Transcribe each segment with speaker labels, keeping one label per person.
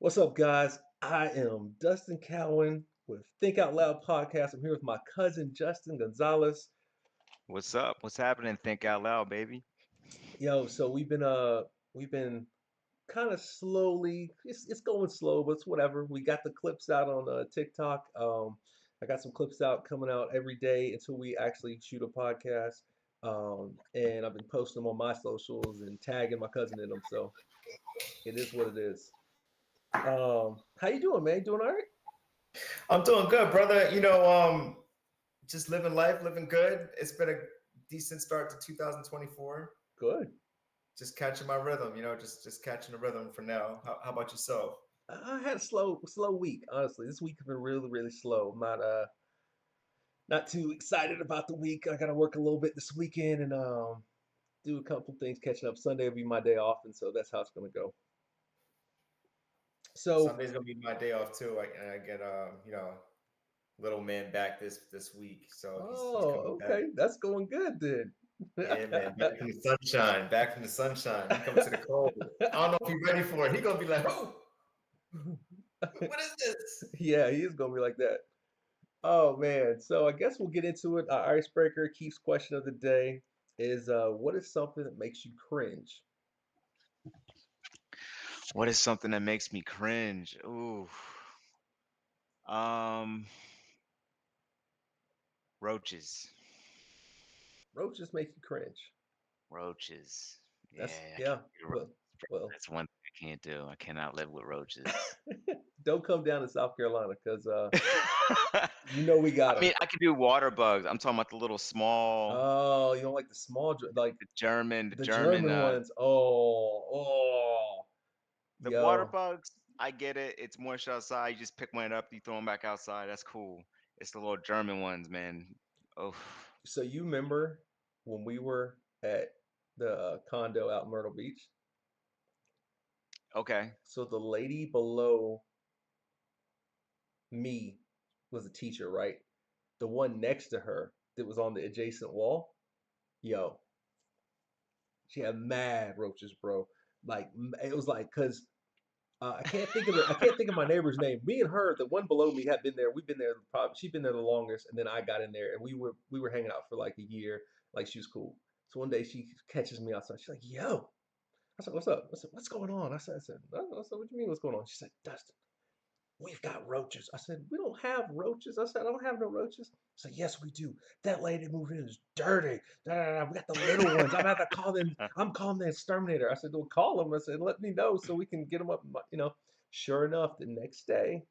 Speaker 1: What's up, guys? I am Dustin Cowan with Think Out Loud Podcast. I'm here with my cousin Justin Gonzalez.
Speaker 2: What's up? What's happening? Think out loud, baby.
Speaker 1: Yo, so we've been kind of slowly. It's going slow, but it's whatever. We got the clips out on TikTok. I got some clips out coming out every day until we actually shoot a podcast. And I've been posting them on my socials and tagging my cousin in them. So it is what it is. How you doing, man? Doing all right?
Speaker 3: I'm doing good, brother. Just living life, living good. It's been a decent start to 2024.
Speaker 1: Good.
Speaker 3: Just catching my rhythm, just catching the rhythm for now. How about yourself?
Speaker 1: I had a slow week, honestly. This week has been really slow. I'm not too excited about the week. I gotta work a little bit this weekend and do a couple things catching up. Sunday will be my day off, and so that's how it's gonna go. So,
Speaker 3: Sunday's gonna be my day off too. I get little man back this week, so he's coming back.
Speaker 1: okay, that's going good then.
Speaker 3: Yeah, man, back from the sunshine, back from the sunshine. He coming to the cold. I don't know if he's ready for it. He gonna be like, oh, what is this?
Speaker 1: Yeah, he is gonna be like that. Oh man, so I guess we'll get into it. Our icebreaker Keith's question of the day is what is something that makes you cringe?
Speaker 2: What is something that makes me cringe? Ooh. Um, Roaches.
Speaker 1: Roaches make you cringe.
Speaker 2: Roaches.
Speaker 1: That's
Speaker 2: Yeah, I can't
Speaker 1: yeah.
Speaker 2: do roaches.
Speaker 1: Well,
Speaker 2: That's one thing I can't do. I cannot live with roaches.
Speaker 1: don't come down to South Carolina because
Speaker 2: I
Speaker 1: you know we got them.
Speaker 2: mean, I can do water bugs. I'm talking about the little small,
Speaker 1: Oh, you don't like the small, like
Speaker 2: the
Speaker 1: the
Speaker 2: German,
Speaker 1: German ones. Oh,
Speaker 2: the water
Speaker 1: yo.
Speaker 2: bugs. I get it. It's moist outside. You just pick one up, you throw them back outside. That's cool. It's the little German ones, man. Oh,
Speaker 1: So you remember when we were at the condo out in Myrtle Beach?
Speaker 2: okay.
Speaker 1: So the lady below me was a teacher, right? The one next to her that was on the adjacent wall, yo, she had mad roaches, bro. Like it was like because I can't think of my neighbor's name. Me and her, the one below me, had been there. We've been there probably. She'd been there the longest, and then I got in there, and we were hanging out for like a year. Like she was cool. So one day she catches me outside. She's like, "Yo," I said, "What's up? What's going on?" I said, "What do you mean? What's going on?" She said, "Dustin, we've got roaches." I said, "We don't have roaches." I said, "I don't have no roaches." I said, "Yes, we do. That lady moved in is dirty. Da, da, da. We got the little ones. I'm about to call them. I'm calling the exterminator." I said, "Well, call them." I said, "Let me know so we can get them up." Sure enough, the next day,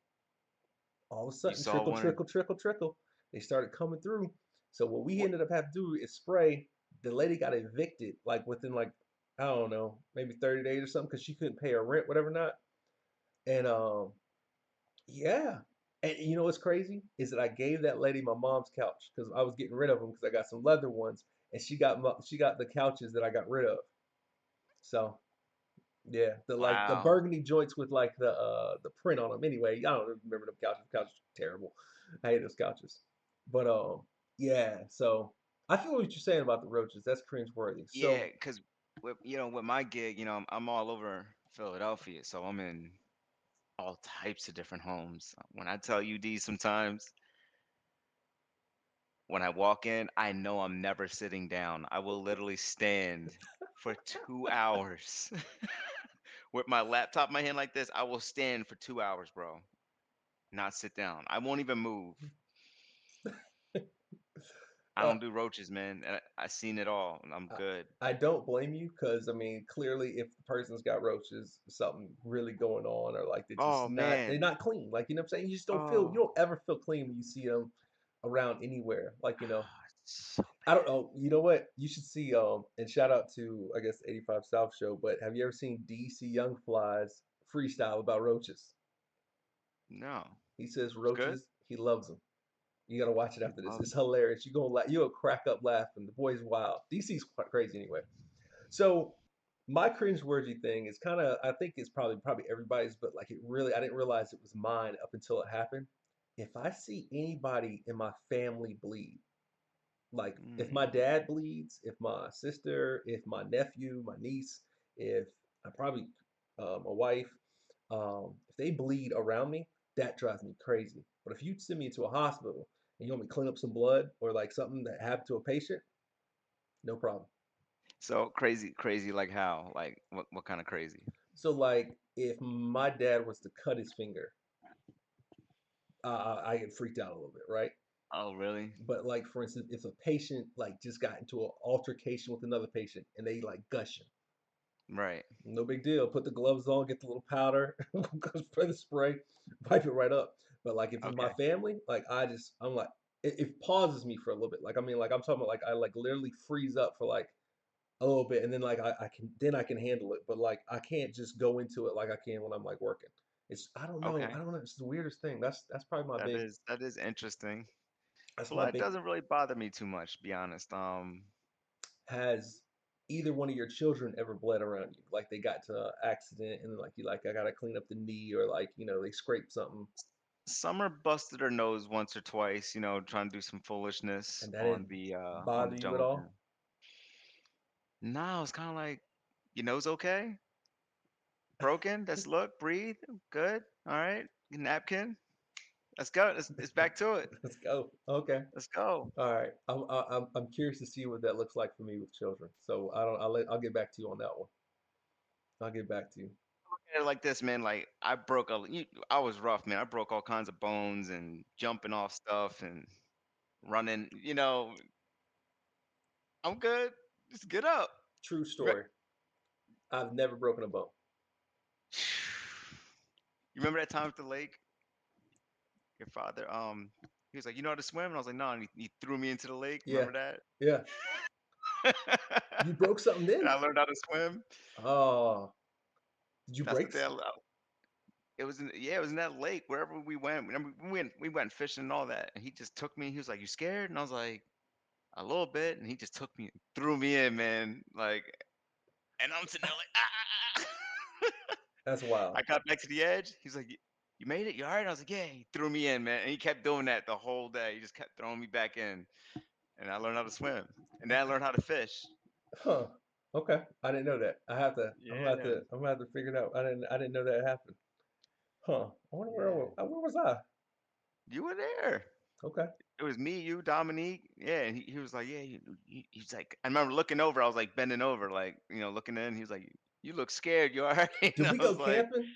Speaker 1: all of a
Speaker 2: You
Speaker 1: sudden,
Speaker 2: saw
Speaker 1: trickle,
Speaker 2: one and
Speaker 1: trickle, trickle, trickle. They started coming through. So what we ended up having to do is spray. The lady got evicted like within like I don't know, maybe 30 days or something because she couldn't pay her rent, whatever not. And yeah. And you know what's crazy is that I gave that lady my mom's couch because I was getting rid of them because I got some leather ones, and she got the couches that I got rid of. So yeah, the
Speaker 2: wow.
Speaker 1: burgundy joints with like the print on them. Anyway, I don't remember them couches. The couches are terrible. I hate those couches. But yeah. So I feel what you're saying about the roaches. That's cringeworthy.
Speaker 2: Yeah,
Speaker 1: So
Speaker 2: because with my gig, I'm all over Philadelphia, so I'm in all types of different homes. When I tell you these, sometimes when I walk in, I know I'm never sitting down. I will literally stand for 2 hours with my laptop in my hand like this. I will stand for 2 hours, bro. Not sit down. I won't even move. I
Speaker 1: uh,
Speaker 2: don't do roaches, man. I seen it all, and I'm
Speaker 1: I,
Speaker 2: good.
Speaker 1: I don't blame you because I mean clearly if the person's got roaches, something really going on, or like
Speaker 2: Oh
Speaker 1: they're
Speaker 2: man.
Speaker 1: not clean. Like you know what I'm saying? You just don't feel you
Speaker 2: Oh,
Speaker 1: don't ever feel clean when you see them around anywhere.
Speaker 2: so
Speaker 1: I don't know. You know what? You should see and shout out to I guess 85 South show, but have you ever seen DC Young Fly's freestyle about roaches?
Speaker 2: no.
Speaker 1: He says
Speaker 2: It's good.
Speaker 1: roaches, he loves them. You got to watch it after this.
Speaker 2: Love
Speaker 1: It's hilarious. You'll crack up laughing. The boy's wild. DC's quite crazy anyway. So my cringeworthy thing is kind of I think it's probably everybody's, but like it really I didn't realize it was mine up until it happened. If I see anybody in my family bleed, like if my
Speaker 2: Mm.
Speaker 1: dad bleeds, if my sister, if my nephew, my niece, if I probably my wife, If they bleed around me, that drives me crazy. But if you send me to a hospital and you want me to clean up some blood or like something that happened to a patient, no problem.
Speaker 2: So crazy, crazy like how? Like what kind of crazy?
Speaker 1: So like if my dad was to cut his finger, I get freaked out a little bit, right?
Speaker 2: Oh, really?
Speaker 1: But like for instance, if a patient like just got into an altercation with another patient and they like gushing,
Speaker 2: Right.
Speaker 1: no big deal. Put the gloves on, get the little powder, spray the spray, wipe it right up. But like if it's my
Speaker 2: Okay.
Speaker 1: family, like I'm like it pauses me for a little bit. Like I mean, like I'm talking about like I like literally freeze up for like a little bit, and then like I can handle it. But like I can't just go into it like I can when I'm like working. It's I
Speaker 2: Okay.
Speaker 1: don't know. It's the weirdest thing. That's probably
Speaker 2: That is interesting.
Speaker 1: that's my
Speaker 2: Blood
Speaker 1: big.
Speaker 2: doesn't really bother me too much, to be honest.
Speaker 1: Has either one of your children ever bled around you? Like they got to an accident and like you like I gotta clean up the knee or like they scraped something
Speaker 2: Summer busted her nose once or twice, trying to do some foolishness
Speaker 1: and that
Speaker 2: on
Speaker 1: didn't
Speaker 2: the
Speaker 1: bother you at
Speaker 2: jungle
Speaker 1: all?
Speaker 2: gym. No, it's kind of like, your nose okay? Broken? Let's look, breathe, good. All right, napkin. Let's go. It's back to it.
Speaker 1: Let's go. Okay.
Speaker 2: Let's go.
Speaker 1: All right. I'm curious to see what that looks like for me with children. So I don't. I'll get back to you on that one. I'll get back to you.
Speaker 2: Yeah, like this, man. Like I was rough, man. I broke all kinds of bones and jumping off stuff and running. I'm good. Just get up.
Speaker 1: True
Speaker 2: Re-
Speaker 1: story. I've never broken a bone.
Speaker 2: You remember that time at the lake? Your father, he was like, "You know how to swim?" And I was like, "No." And he threw me into the lake.
Speaker 1: Yeah.
Speaker 2: Remember that?
Speaker 1: Yeah. You broke something
Speaker 2: And I
Speaker 1: then?
Speaker 2: learned how to swim.
Speaker 1: Oh, did you
Speaker 2: That's the
Speaker 1: break?
Speaker 2: day it was it was in that lake wherever we went. Remember, we went fishing and all that. And he just took me. He was like, "You scared?" And I was like, "A little bit." And he just took me, and threw me in, man. Like, and I'm sitting there like, ah.
Speaker 1: That's wild.
Speaker 2: I got back to the edge. He's like, "You made it? You all right?" And I was like, "Yeah." He threw me in, man. And he kept doing that the whole day. He just kept throwing me back in. And I learned how to swim. And then I learned how to fish.
Speaker 1: Huh. Okay. I didn't know that. I have to.
Speaker 2: Yeah,
Speaker 1: I'm gonna have to figure it out. I didn't know that happened. Huh. I wonder
Speaker 2: yeah.
Speaker 1: where was I?
Speaker 2: You were there.
Speaker 1: Okay.
Speaker 2: It was me, you, Dominique. Yeah, and he was like, yeah. He's like, I remember looking over. I was like bending over, like looking in. He was like, "You look scared. You all right?" And
Speaker 1: Did
Speaker 2: I
Speaker 1: we go
Speaker 2: was like,
Speaker 1: camping?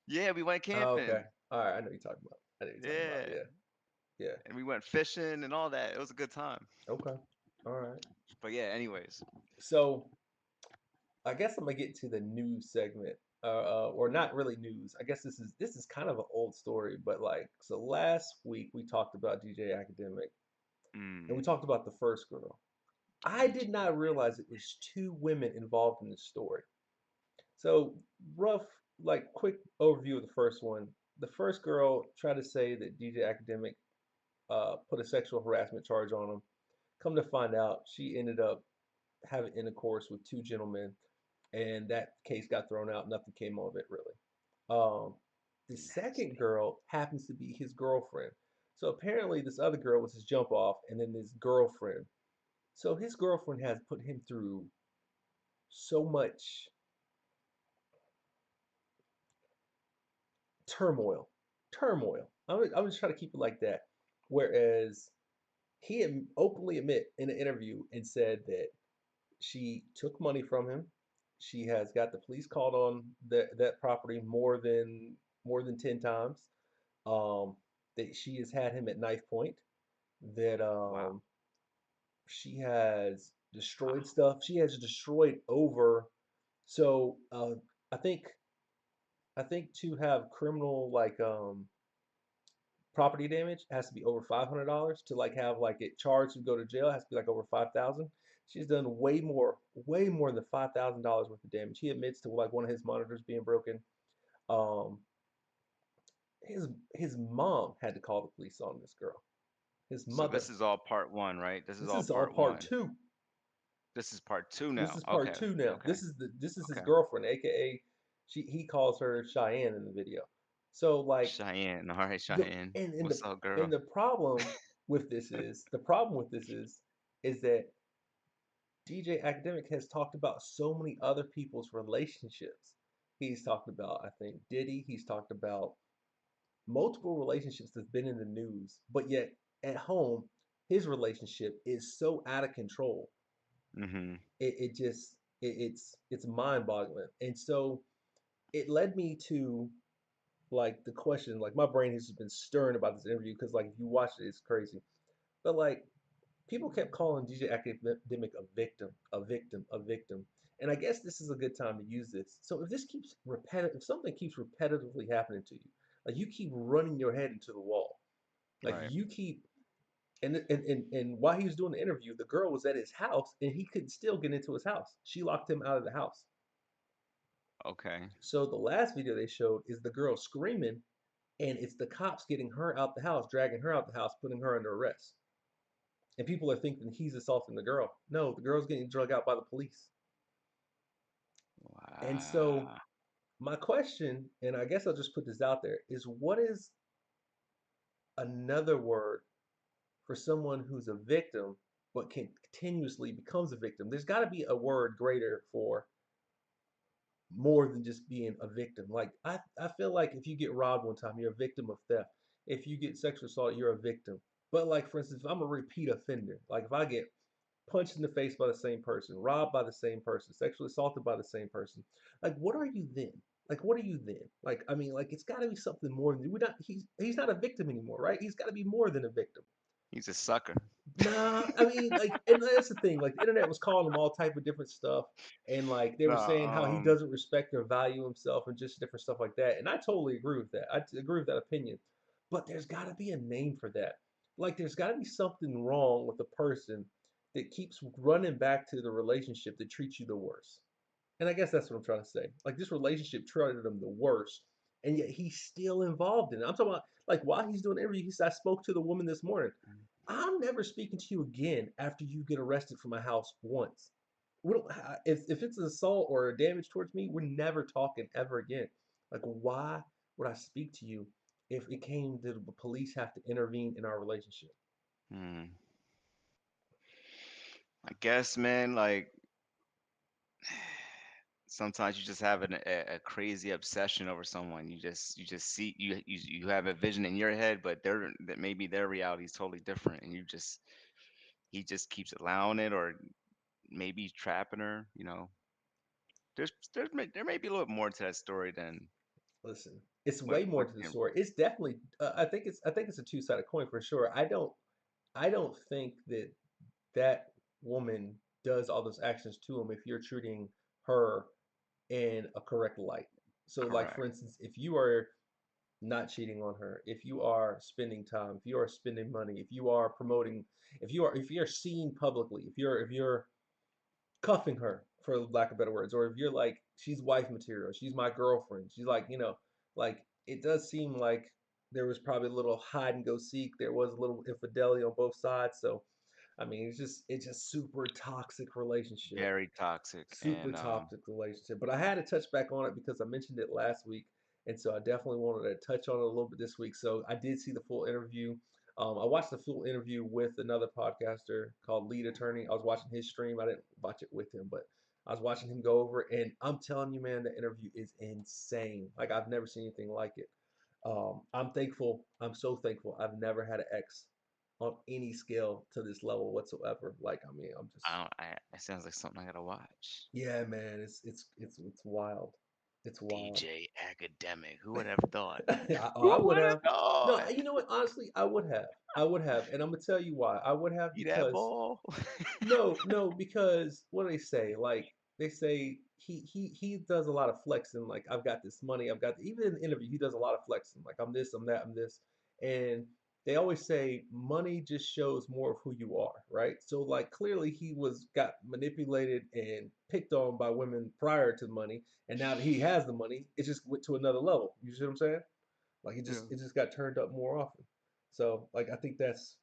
Speaker 2: "Yeah, we went
Speaker 1: Oh, okay.
Speaker 2: camping.
Speaker 1: All right. I know you're talking about. I know you're talking about.
Speaker 2: Yeah,
Speaker 1: Yeah. Yeah.
Speaker 2: and we went fishing and all that. It was a good time."
Speaker 1: Okay. All right.
Speaker 2: But yeah, anyways.
Speaker 1: So I guess I'm gonna get to the news segment, or not really news. I guess this is kind of an old story, but like so last week we talked about DJ Academic and we
Speaker 2: Mm,
Speaker 1: talked about the first girl. I did
Speaker 2: DJ.
Speaker 1: not realize it was two women involved in this story. So rough, like quick overview of the first one. The first girl tried to say that DJ Academic put a sexual harassment charge on him. Come to find out, she ended up having intercourse with two gentlemen, and that case got thrown out. Nothing came of it really. Um, the second
Speaker 2: Nasty.
Speaker 1: girl happens to be his girlfriend. So apparently, this other girl was his jump off, and then his girlfriend. So his girlfriend has put him through so much turmoil, turmoil. I'm just trying to keep it like that. Whereas he openly admit in an interview and said that she took money from him. She has got the police called on that property more than 10 times. That she has had him at knife point. That
Speaker 2: Wow.
Speaker 1: she has
Speaker 2: Wow.
Speaker 1: destroyed stuff. She has destroyed over. So I think I think to have criminal like property damage has to be over $500 to like have like it charged to go to jail. It has to be like over 5,000. She's done way more than $5,000 worth of damage. He admits to like one of his monitors being broken. Um, his mom had to call the police on this girl. His
Speaker 2: So this
Speaker 1: mother.
Speaker 2: is all part one, right? This is
Speaker 1: This
Speaker 2: all
Speaker 1: is all
Speaker 2: part
Speaker 1: part
Speaker 2: one.
Speaker 1: two.
Speaker 2: This is part two
Speaker 1: This
Speaker 2: now.
Speaker 1: is part
Speaker 2: Okay.
Speaker 1: two now.
Speaker 2: Okay.
Speaker 1: This is his
Speaker 2: Okay.
Speaker 1: girlfriend, aka he calls her Cheyenne in the video. So like
Speaker 2: Cheyenne. All right,
Speaker 1: the
Speaker 2: Cheyenne.
Speaker 1: and
Speaker 2: What's up,
Speaker 1: and
Speaker 2: girl?
Speaker 1: the problem with this is that DJ Academic has talked about so many other people's relationships He's talked about, I think, Diddy. He's talked about multiple relationships that's been in the news, but yet at home, his relationship is so out of control.
Speaker 2: Mm-hmm.
Speaker 1: It just it's mind-boggling. And so it led me to like the question, like my brain has just been stirring about this interview because like if you watch it, it's crazy. But like people kept calling DJ Academic a victim, a victim, a victim. And I guess this is a good time to use this. So if this keeps repetitive, if something keeps repetitively happening to you, like you keep running your head into the wall, like
Speaker 2: Right.
Speaker 1: you keep, and while he was doing the interview, the girl was at his house and he could still get into his house. She locked him out of the house.
Speaker 2: Okay.
Speaker 1: So the last video they showed is the girl screaming, and it's the cops getting her out the house, dragging her out the house, putting her under arrest. And people are thinking he's assaulting the girl. No, the girl's getting drug out by the police. And so
Speaker 2: Wow.
Speaker 1: my question, and I guess I'll just put this out there, is what is another word for someone who's a victim but continuously becomes a victim? There's got to be a word greater for more than just being a victim. Like I feel like if you get robbed one time, you're a victim of theft. If you get sexual assault, you're a victim. But like for instance, if I'm a repeat offender, like if I get punched in the face by the same person, robbed by the same person, sexually assaulted by the same person, like what are you then? Like what are you then? Like I mean, like it's got to be something more than we're not. He's not a victim anymore, right? He's got to be more than a victim.
Speaker 2: He's a sucker.
Speaker 1: Nah, I mean, like, and that's the thing. Like, the internet was calling him all type of different stuff, and like they
Speaker 2: No,
Speaker 1: were saying how he doesn't respect or value himself, and just different stuff like that. And I totally agree with that. Agree with that opinion. But there's got to be a name for that. Like, there's got to be something wrong with the person that keeps running back to the relationship that treats you the worst. And I guess that's what I'm trying to say. Like, this relationship treated him the worst, and yet he's still involved in it. I'm talking about like while he's doing the interview, he said, "I spoke to the woman this morning. I'm never speaking to you again after you get arrested from my house once. We don't, if it's an assault or damage towards me, we're never talking ever again. Like, why would I speak to you if it came to the police have to intervene in our relationship?
Speaker 2: hmm. I guess, man, like sometimes you just have a crazy obsession over someone. You just see you have a vision in your head, but that maybe their reality is totally different, and he just keeps allowing it, or maybe he's trapping her. There may be a little bit more to that story than
Speaker 1: Listen, it's
Speaker 2: what
Speaker 1: way more
Speaker 2: what
Speaker 1: to the
Speaker 2: you
Speaker 1: story. It's definitely. I think it's a two-sided coin for sure. I don't think that that woman does all those actions to him if you're treating her in a correct light. So, like for
Speaker 2: correct.
Speaker 1: instance, if you are not cheating on her, if you are spending time, if you are spending money, if you are promoting, if you're seen publicly, if you're cuffing her for lack of better words, or if you're like she's wife material, she's my girlfriend, she's like like it does seem like there was probably a little hide and go seek. There was a little infidelity on both sides. So I mean, it's just super toxic relationship.
Speaker 2: Very toxic,
Speaker 1: Super
Speaker 2: and
Speaker 1: toxic relationship. But I had to touch back on it because I mentioned it last week, and so I definitely wanted to touch on it a little bit this week. So I did see the full interview. I watched the full interview with another podcaster called Lead Attorney. I was watching his stream. I didn't watch it with him, but I was watching him go over, it, and I'm telling you, man, the interview is insane. Like I've never seen anything like it. I'm thankful. I'm so thankful. I've never had an ex on any scale to this level whatsoever. Like I mean, I'm just
Speaker 2: I don't. It sounds like something I gotta watch.
Speaker 1: yeah, man, it's wild. It's wild.
Speaker 2: DJ Academic. Who would have thought?
Speaker 1: I
Speaker 2: Who
Speaker 1: would
Speaker 2: would have
Speaker 1: have. No,
Speaker 2: thought?
Speaker 1: you know what? Honestly, I would have. I would have, and I'm gonna tell you why. I would have
Speaker 2: See that
Speaker 1: because
Speaker 2: ball?
Speaker 1: no, because what do they say? Like they say he does a lot of flexing. Like I've got this money. I've got even in the interview he does a lot of flexing. Like I'm this, I'm that, I'm this, and they always say money just shows more of who you are, right? So like clearly he was got manipulated and picked on by women prior to the money, and now that he has the money, it just went to another level. You see what I'm saying? Like
Speaker 2: Yeah.
Speaker 1: it just got turned up more often. So like I think that's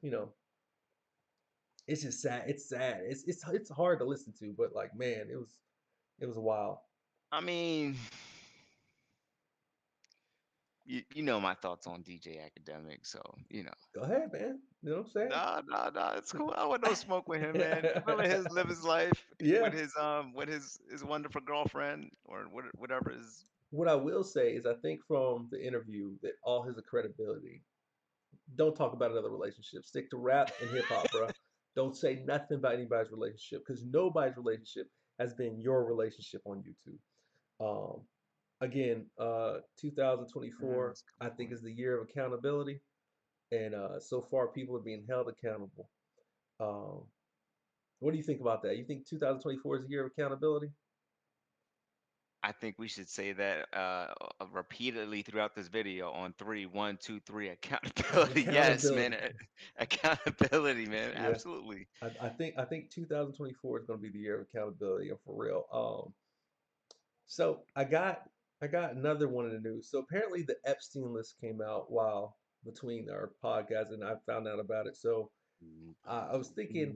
Speaker 1: it's just sad. It's sad. It's hard to listen to, but like man, it was wild.
Speaker 2: I mean, you know my thoughts on DJ Academic, so you know.
Speaker 1: Go ahead, man. You know what I'm
Speaker 2: Nah, it's cool. I want no smoke with him, man.
Speaker 1: saying?
Speaker 2: Let his live his life
Speaker 1: Yeah.
Speaker 2: with his wonderful girlfriend or whatever is.
Speaker 1: what I will say is I think from the interview that all his credibility, don't talk about another relationship. Stick to rap and hip hop, bro. Don't say nothing about anybody's relationship because nobody's relationship has been your relationship on YouTube. Um, Again,
Speaker 2: Yeah,
Speaker 1: 2024,
Speaker 2: that's a
Speaker 1: I
Speaker 2: good
Speaker 1: think
Speaker 2: point.
Speaker 1: is the year of accountability, and so far people are being held accountable. Um, what do you think about that? You think 2024 is the year of accountability?
Speaker 2: I think we should say that repeatedly throughout this video on three. One, two, three. Accountability. Yes, man.
Speaker 1: Accountability.
Speaker 2: Accountability, man.
Speaker 1: Yeah,
Speaker 2: Absolutely.
Speaker 1: I think 2024 is going to be the year of accountability, and for real. So I got another one in the news. So apparently the Epstein list came out while between our podcast, and I found out about it. So I was thinking,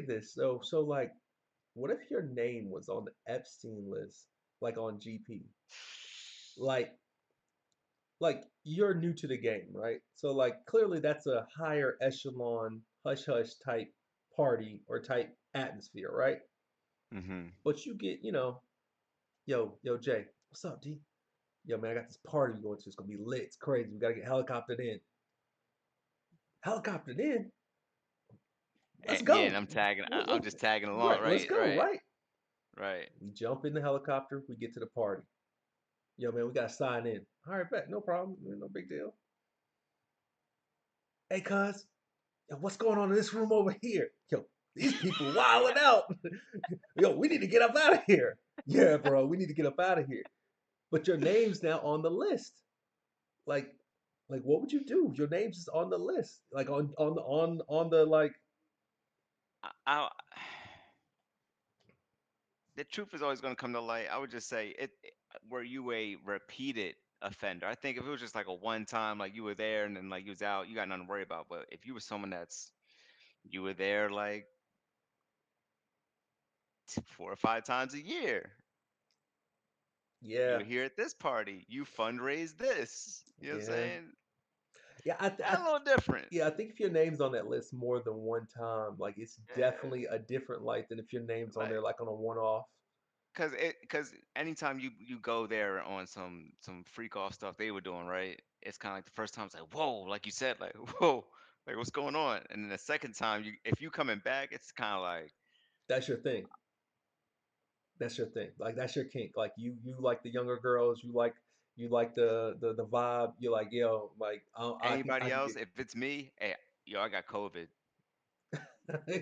Speaker 1: this. So like, what if your name was on the Epstein list, like on GP? Like, you're new to the game, right? So like, clearly that's a higher echelon hush hush type party or type atmosphere, right?
Speaker 2: Mm-hmm.
Speaker 1: But you get, yo, Jay, what's up, D? Yo, man, I got this party we going to. It's gonna be lit. It's crazy. We gotta get helicoptered in. Helicoptered in? Let's
Speaker 2: Yeah, and
Speaker 1: go.
Speaker 2: I'm tagging. I'm just tagging along.
Speaker 1: Right, let's
Speaker 2: Right,
Speaker 1: go,
Speaker 2: right,
Speaker 1: right?
Speaker 2: right.
Speaker 1: We jump in the helicopter, we get to the party. Yo, man, we gotta sign in. All right, bet, no problem. No big deal. Hey, cuz, yo, what's going on in this room over here? Yo, these people wilding out. Yo, we need to get up out of here. Yeah, bro, we need to get up out of here. But your name's now on the list. Like, what would you do? Your name's just on the list. Like on the like.
Speaker 2: I, the truth is always going to come to light. I would just say were you a repeated offender? I think if it was just like a one time, like you were there and then like you was out, you got nothing to worry about. But if you were someone that's you were there like 4 or 5 times a year, you
Speaker 1: Yeah,
Speaker 2: were here at this party, you fundraised this. You know what I'm
Speaker 1: yeah,
Speaker 2: saying?
Speaker 1: yeah.
Speaker 2: That's a little different.
Speaker 1: Yeah, I think if your name's on that list more than one time, like it's
Speaker 2: Yeah,
Speaker 1: definitely a different light than if your name's on there
Speaker 2: like
Speaker 1: like on a one-off.
Speaker 2: because anytime you go there on some freak off stuff they were doing, right? It's kind of like the first time it's like whoa, like you said, like whoa, like what's going on? And then the second time, you if you coming back, it's kind of like
Speaker 1: That's your thing. That's your thing. Like that's your kink. Like you like the younger girls. You like the vibe. You're like yo, like I
Speaker 2: anybody
Speaker 1: can
Speaker 2: else.
Speaker 1: get
Speaker 2: If it's me, hey, yo, I got COVID.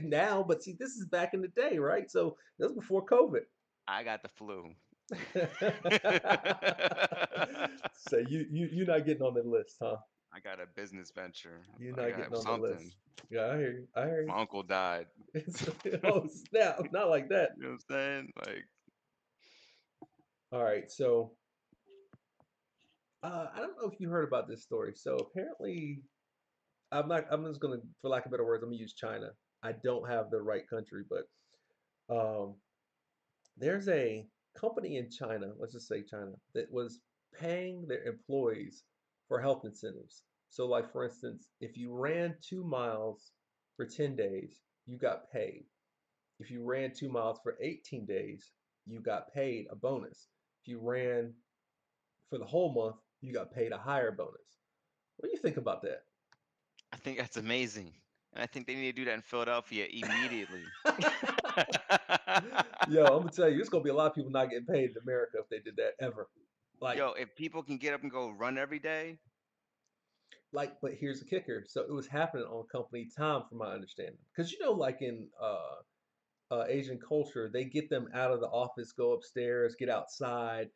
Speaker 1: now. But see, this is back in the day, right? So this was before COVID.
Speaker 2: I got the flu.
Speaker 1: So you're not getting on the list, huh?
Speaker 2: I got a business venture.
Speaker 1: You're
Speaker 2: I
Speaker 1: not getting
Speaker 2: got
Speaker 1: on the
Speaker 2: something.
Speaker 1: list. Yeah, I hear you. I hear you.
Speaker 2: My uncle died.
Speaker 1: It's, oh snap! Not like that.
Speaker 2: You know what I'm saying? Like,
Speaker 1: All right, so I don't know if you heard about this story. So apparently, I'm not. I'm just gonna, for lack of better words, I'm gonna use China. I don't have the right country, but um, there's a company in China. Let's just say China that was paying their employees for health incentives. So, like for instance, if you ran 2 miles for 10 days, you got paid. If you ran 2 miles for 18 days, you got paid a bonus. If you ran for the whole month, you got paid a higher bonus. What do you think about that?
Speaker 2: I think that's amazing. And I think they need to do that in Philadelphia immediately.
Speaker 1: Yo, I'm gonna tell you, it's gonna be a lot of people not getting paid in America if they did that ever. Like,
Speaker 2: Yo, if people can get up and go run every day,
Speaker 1: but here's the kicker. So it was happening on company time, from my understanding, because like in Asian culture, they get them out of the office, go upstairs, get outside,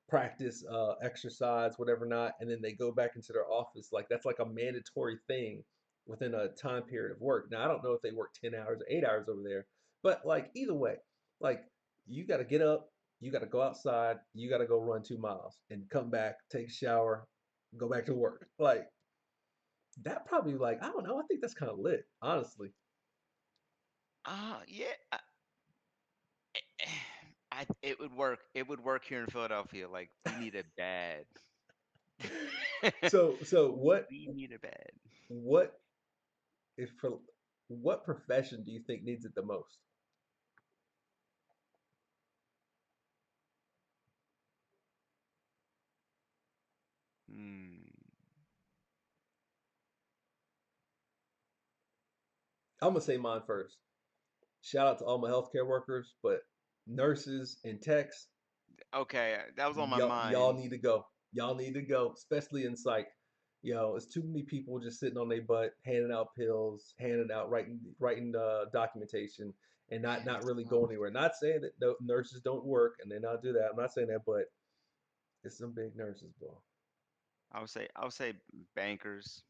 Speaker 1: practice exercise, whatever not, and then they go back into their office. Like that's like a mandatory thing within a time period of work. Now I don't know if they work 10 hours or 8 hours over there, but like either way, like you got to get up, you got to go outside, you got to go run 2 miles and come back, take a shower, go back to work. Like that probably like I don't know. I think that's kind of lit, honestly.
Speaker 2: yeah, it would work. It would work here in Philadelphia. Like we need it bad.
Speaker 1: So what
Speaker 2: We need it bad.
Speaker 1: what if for what profession do you think needs it the most?
Speaker 2: Hmm.
Speaker 1: I'm gonna say mine first. Shout out to all my healthcare workers, but nurses and techs,
Speaker 2: Okay, that was on my
Speaker 1: y'all
Speaker 2: mind.
Speaker 1: need to go. Y'all need to go, especially in psych. It's too many people just sitting on their butt, handing out pills, handing out writing documentation, and not really
Speaker 2: Oh,
Speaker 1: going anywhere. Not saying that no, nurses don't work and they not do that. I'm not saying that, but it's some big nurses, bro.
Speaker 2: I would say bankers,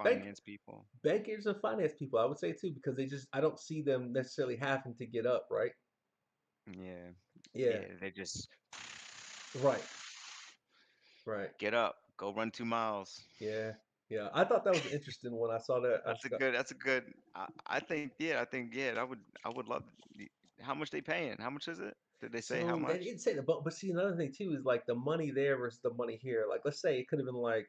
Speaker 1: Bank
Speaker 2: finance people.
Speaker 1: bankers and finance people, I would say too, because I don't see them necessarily having to get up, right?
Speaker 2: Yeah.
Speaker 1: Yeah,
Speaker 2: Yeah, they just
Speaker 1: right, right.
Speaker 2: get up, go run 2 miles.
Speaker 1: Yeah, yeah. I thought that was interesting when I saw that. I
Speaker 2: That's
Speaker 1: just
Speaker 2: a
Speaker 1: got
Speaker 2: good. That's a good. I think. Yeah. I would love. How much they paying? How much is it? Did they say how
Speaker 1: so they
Speaker 2: much?
Speaker 1: didn't say the but see another thing too is like the money there versus the money here. Like let's say it could have been like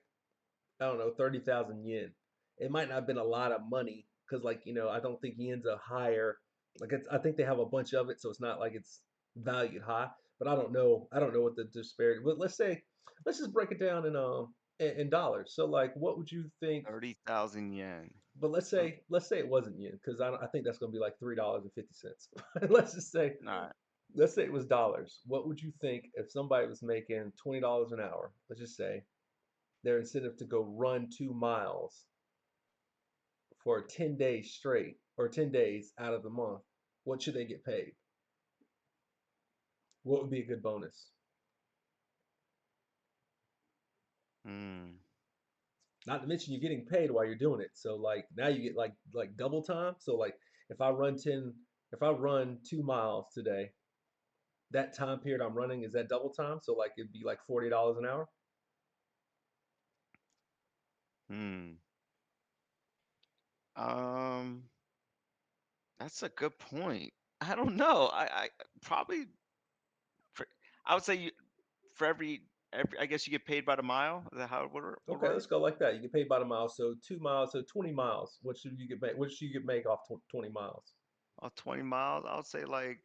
Speaker 1: I don't know 30,000 yen. It might not have been a lot of money because like I don't think yen's a higher I think they have a bunch of it, so it's not like it's valued high. But I don't know. I don't know what the disparity. But let's just break it down in dollars. So like what would you think?
Speaker 2: 30,000 yen.
Speaker 1: But
Speaker 2: So,
Speaker 1: let's say it wasn't yen because I think that's going to be like $3.50. let's just say
Speaker 2: all right.
Speaker 1: let's say it was dollars. What would you think if somebody was making $20 an hour? Let's just say their incentive to go run 2 miles for 10 days straight or 10 days out of the month. What should they get paid? What would be a good bonus?
Speaker 2: Hmm.
Speaker 1: Not to mention you're getting paid while you're doing it. So like now you get like double time. So like if I run 2 miles today, that time period I'm running is that double time. So like it'd be like $40 an hour.
Speaker 2: Hmm. Um. That's a good point. I don't know. I probably. For, I would say for every. I guess you get paid by the mile. Is that how it would
Speaker 1: Okay,
Speaker 2: work?
Speaker 1: let's go like that. You get paid by the mile. So 2 miles, so 20 miles. What should you get make? What should you get make off 20 miles?
Speaker 2: 20 miles. I would say like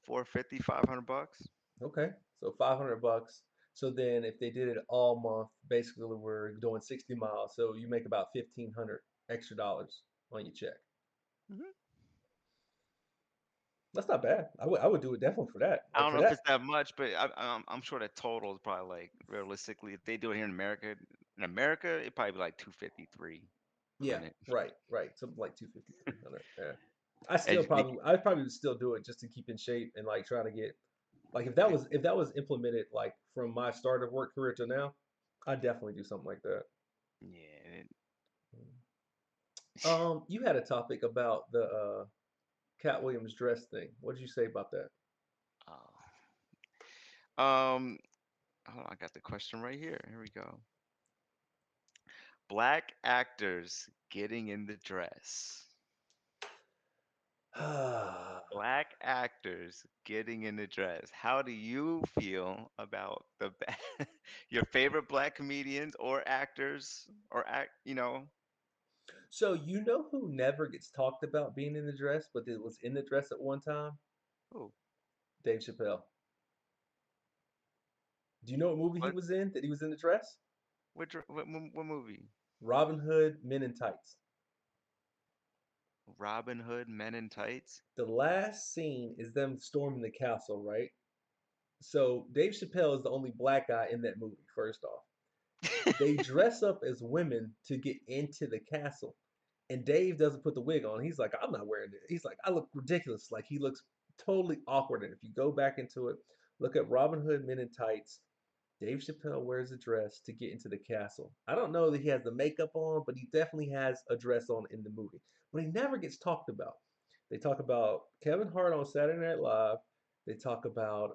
Speaker 2: 450, 500 bucks.
Speaker 1: Okay, so $500. So then if they did it all month, basically we're doing 60 miles. So you make about 1,500 extra dollars on your check.
Speaker 2: Mhm.
Speaker 1: That's not bad. I would do it definitely for that.
Speaker 2: I
Speaker 1: Like
Speaker 2: don't
Speaker 1: for
Speaker 2: know if
Speaker 1: that.
Speaker 2: it's that much, but I'm sure the total is probably like realistically, if they do it here in America, it'd probably be like 253 a
Speaker 1: Yeah,
Speaker 2: minute.
Speaker 1: right, right. Something like 250, 300. Yeah.
Speaker 2: And you make
Speaker 1: I probably would still do it just to keep in shape and like try to get like
Speaker 2: it,
Speaker 1: if that was implemented like from my start of work career to now, I'd definitely do something like that.
Speaker 2: yeah.
Speaker 1: You had a topic about the Cat Williams dress thing. What did you say about that?
Speaker 2: Oh. Um, hold on, I got the question right here. Here we go. Black actors getting in the dress. Black actors getting in the dress. How do you feel about your favorite black comedians or actors or
Speaker 1: So you know who never gets talked about being in the dress, but it was in the dress at one time?
Speaker 2: who?
Speaker 1: Dave Chappelle. Do you know what movie he
Speaker 2: What
Speaker 1: was in that he was in the dress?
Speaker 2: what movie?
Speaker 1: Robin Hood, Men in Tights.
Speaker 2: Robin Hood, Men in Tights?
Speaker 1: The last scene is them storming the castle, right? So Dave Chappelle is the only black guy in that movie, first off. They dress up as women to get into the castle. And Dave doesn't put the wig on. He's like, I'm not wearing it. He's like, I look ridiculous. Like he looks totally awkward. And if you go back into it, look at Robin Hood Men in Tights. Dave Chappelle wears a dress to get into the castle. I don't know that he has the makeup on, but he definitely has a dress on in the movie. But he never gets talked about. They talk about Kevin Hart on Saturday Night Live. They talk about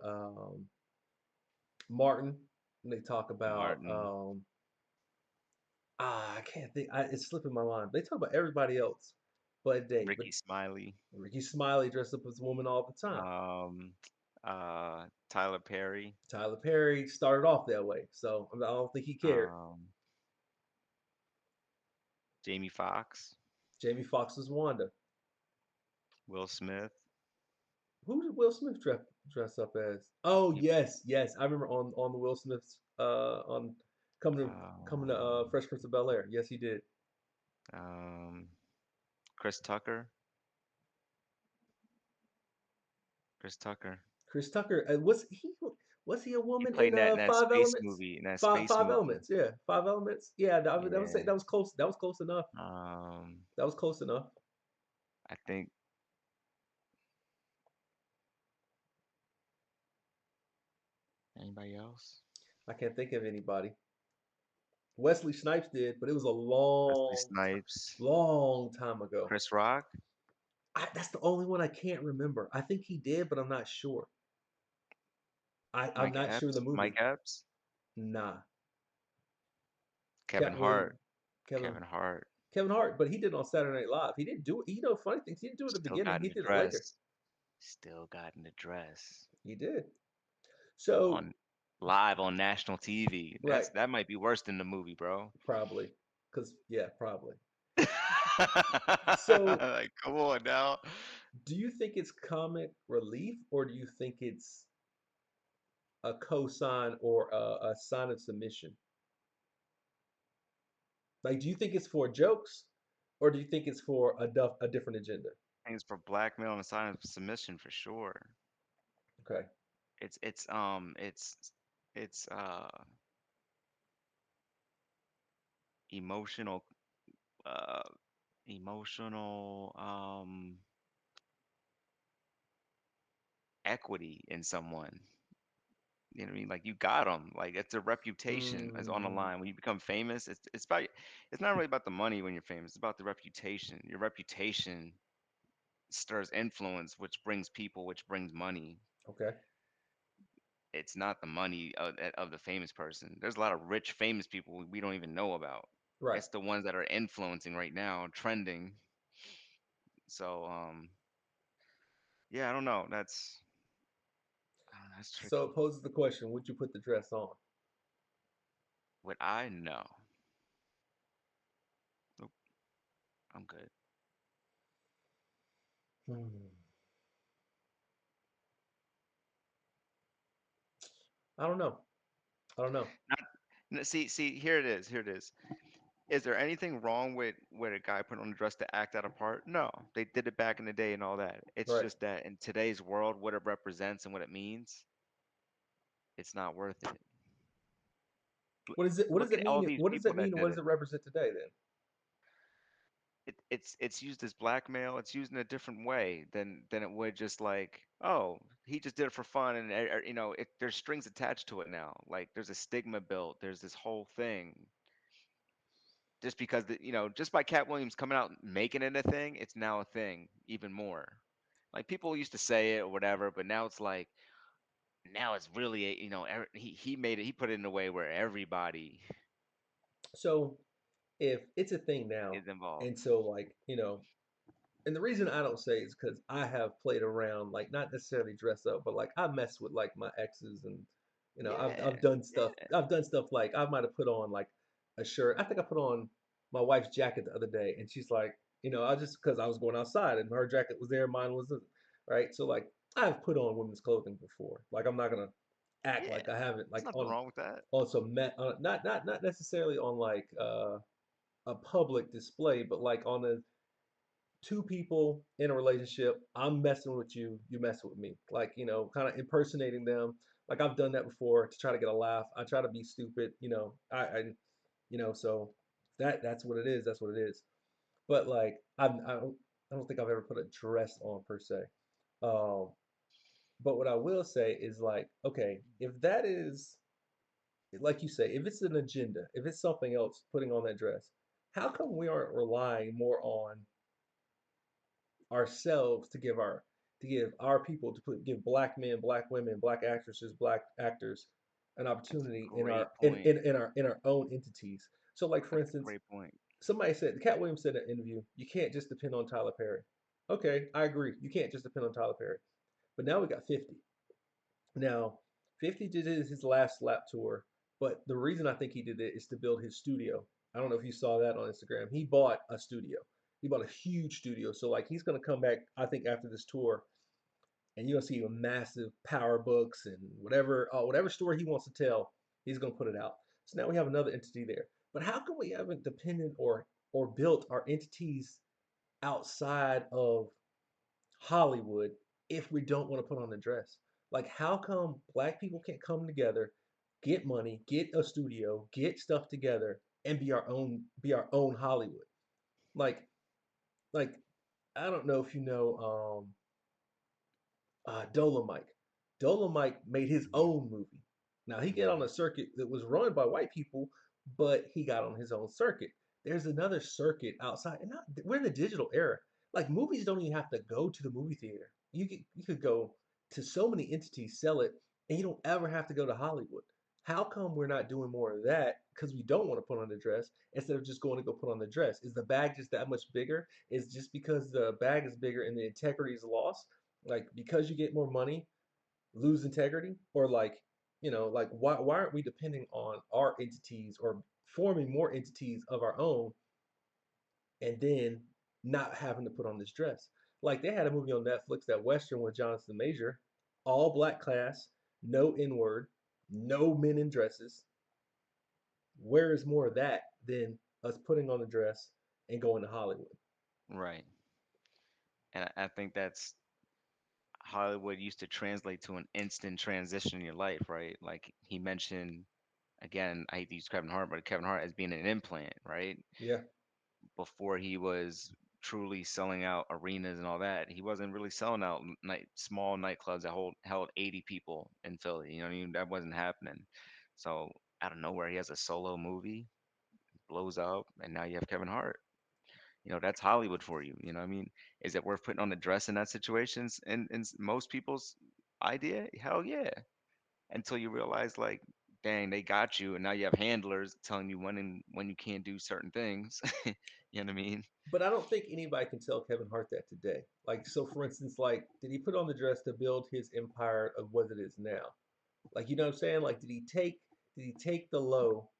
Speaker 1: Martin. And they talk about
Speaker 2: Martin,
Speaker 1: I can't think. It's slipping my mind. They talk about everybody else, but Dave. But
Speaker 2: Ricky Smiley,
Speaker 1: Ricky Smiley dressed up as a woman all the time.
Speaker 2: um, Tyler Perry,
Speaker 1: Tyler Perry started off that way, so I don't think he cared.
Speaker 2: um, Jamie Foxx,
Speaker 1: Jamie Foxx was Wanda.
Speaker 2: Will Smith.
Speaker 1: Who did Will Smith dress? Dress up as. Oh
Speaker 2: You,
Speaker 1: yes, yes. I remember on the Will Smith's on coming to
Speaker 2: um,
Speaker 1: Fresh Prince of Bel Air. Yes, he did.
Speaker 2: um, Chris Tucker. Chris Tucker.
Speaker 1: Chris Tucker. Was he a
Speaker 2: He
Speaker 1: woman
Speaker 2: played
Speaker 1: in
Speaker 2: in that
Speaker 1: Five
Speaker 2: space
Speaker 1: Elements?
Speaker 2: movie. In that
Speaker 1: Five
Speaker 2: space
Speaker 1: Five
Speaker 2: movie.
Speaker 1: Elements. Yeah, Five Elements. Yeah, that was
Speaker 2: Yeah.
Speaker 1: that was close. That was close enough.
Speaker 2: Um,
Speaker 1: That was close enough.
Speaker 2: I think anybody else?
Speaker 1: I can't think of anybody. Wesley Snipes did, but it was a
Speaker 2: Wesley Snipes.
Speaker 1: long time ago.
Speaker 2: Chris Rock.
Speaker 1: That's the only one I can't remember. I think he did, but I'm not sure. I'm
Speaker 2: Mike
Speaker 1: not sure the
Speaker 2: Epps. Mike
Speaker 1: movie.
Speaker 2: Epps.
Speaker 1: Nah,
Speaker 2: Kevin
Speaker 1: Cat
Speaker 2: Hart.
Speaker 1: William, Kevin
Speaker 2: Kevin Hart.
Speaker 1: Kevin Hart, but he did it on Saturday Night Live. He didn't do it. Funny things, he didn't do it at the
Speaker 2: Still
Speaker 1: beginning.
Speaker 2: got in
Speaker 1: He
Speaker 2: the
Speaker 1: did it later.
Speaker 2: dress. Still got in the dress.
Speaker 1: He did. So
Speaker 2: On live on national TV.
Speaker 1: right,
Speaker 2: That might be worse than the movie, bro.
Speaker 1: probably, because yeah, probably. So
Speaker 2: Like, come on now.
Speaker 1: do you think it's comic relief, or do you think it's a cosign or a sign of submission? Like, do you think it's for jokes, or do you think it's for a different agenda?
Speaker 2: Things for blackmail and a sign of submission for sure.
Speaker 1: Okay.
Speaker 2: It's emotional uh emotional equity in someone. You know what I mean? Like you got them. Like it's a reputation is on the
Speaker 1: Hmm.
Speaker 2: line. When you become famous, it's not really about the money when you're famous. It's about the reputation. Your reputation stirs influence, which brings people, which brings money.
Speaker 1: Okay.
Speaker 2: It's not the money of the famous person. There's a lot of rich famous people we don't even know about.
Speaker 1: Right.
Speaker 2: It's the ones that are influencing right now, trending. So yeah, I don't know. That's
Speaker 1: So it
Speaker 2: tricky.
Speaker 1: poses the question: would you put the dress on?
Speaker 2: What I know. Nope, I'm good.
Speaker 1: Hmm. I don't know. I don't know.
Speaker 2: Not, see, here it is. Here it is. Is there anything wrong with a guy putting on a dress to act out a part? No, they did it back in the day and all that. It's
Speaker 1: Right.
Speaker 2: just that in today's world, what it represents and what it means, it's not worth it.
Speaker 1: What is it? What does
Speaker 2: Look
Speaker 1: it
Speaker 2: at all
Speaker 1: mean?
Speaker 2: these
Speaker 1: What does
Speaker 2: people
Speaker 1: it mean?
Speaker 2: that
Speaker 1: And
Speaker 2: did
Speaker 1: what does
Speaker 2: it.
Speaker 1: it represent today? Then.
Speaker 2: It's used as blackmail. It's used in a different way than it would just like, oh, he just did it for fun, and there's strings attached to it now. Like there's a stigma built. There's this whole thing just because just by Cat Williams coming out and making it a thing, it's now a thing even more. Like people used to say it or whatever, but now it's like now it's really he made it. He put it in a way where everybody
Speaker 1: So if it's a thing now,
Speaker 2: is involved.
Speaker 1: and so like and the reason I don't say is because I have played around, like not necessarily dress up, but like I mess with like my exes, and
Speaker 2: Yeah,
Speaker 1: I've done stuff.
Speaker 2: yeah,
Speaker 1: I've done stuff like I might have put on like a shirt. I think I put on my wife's jacket the other day, and she's like, I just because I was going outside and her jacket was there, mine wasn't, right? So like I've put on women's clothing before. Like I'm not gonna act
Speaker 2: yeah.
Speaker 1: like I haven't,
Speaker 2: There's
Speaker 1: like
Speaker 2: nothing wrong with that.
Speaker 1: on some not necessarily on like a public display, but like on a two people in a relationship. I'm messing with you, you messing with me. Like, kind of impersonating them. Like I've done that before to try to get a laugh. I try to be stupid, so that's what it is. That's what it is. But like I don't think I've ever put a dress on per se. Um, but what I will say is like, okay, if that is like you say, if it's an agenda, if it's something else putting on that dress, how come we aren't relying more on ourselves to give our people give black men, black women, black actresses, black actors an
Speaker 2: That's a
Speaker 1: opportunity in
Speaker 2: great
Speaker 1: our
Speaker 2: point.
Speaker 1: in our own entities. So like for
Speaker 2: That's a
Speaker 1: instance,
Speaker 2: great point.
Speaker 1: somebody said Cat Williams said in an interview, you can't just depend on Tyler Perry. Okay, I agree. You can't just depend on Tyler Perry. But now we got 50. Now, 50 did his last slap tour, but the reason I think he did it is to build his studio. I don't know if you saw that on Instagram. He bought a studio. He bought a huge studio. So like he's gonna come back, I think, after this tour and you're gonna see a massive power books and whatever story he wants to tell, he's gonna put it out. So now we have another entity there. But how come we haven't depended or built our entities outside of Hollywood if we don't want to put on a dress? Like, how come black people can't come together, get money, get a studio, get stuff together, and be our own Hollywood? Like, like I don't know if you know Dolomite. Dolomite made his
Speaker 2: Yeah.
Speaker 1: own movie. Now he got on
Speaker 2: Yeah.
Speaker 1: a circuit that was run by white people, but he got on his own circuit. There's another circuit outside, and not, we're in the digital era. Like movies don't even have to go to the movie theater. You could go to so many entities, sell it, and you don't ever have to go to Hollywood. How come we're not doing more of that? Because we don't want to put on the dress instead of just going to go put on the dress. Is the bag just that much bigger? Is just because the bag is bigger and the integrity is lost? Like because you get more money, lose integrity, or like why aren't we depending on our entities or forming more entities of our own and then not having to put on this dress? Like they had a movie on Netflix, that Western with Jonathan Major, all black cast, no N word, no men in dresses. Where is more of that than us putting on a dress and going to Hollywood?
Speaker 2: Right. And I think that's Hollywood used to translate to an instant transition in your life, right? Like he mentioned again, I hate to use Kevin Hart, but Kevin Hart as being an implant, right?
Speaker 1: Yeah,
Speaker 2: Before he was truly selling out arenas and all that, he wasn't really selling out small nightclubs that held 80 people in Philly. You know what I mean? That wasn't happening. So out of nowhere, he has a solo movie, blows up, and now you have Kevin Hart. That's Hollywood for you. You know what I mean? Is it worth putting on a dress in that situations? And most people's idea, hell yeah. Until you realize like, dang, they got you, and now you have handlers telling you when you can't do certain things. You know what I mean?
Speaker 1: but I don't think anybody can tell Kevin Hart that today. Like, so for instance, like, did he put on the dress to build his empire of what it is now? Like, you know what I'm saying? Like, did he take the low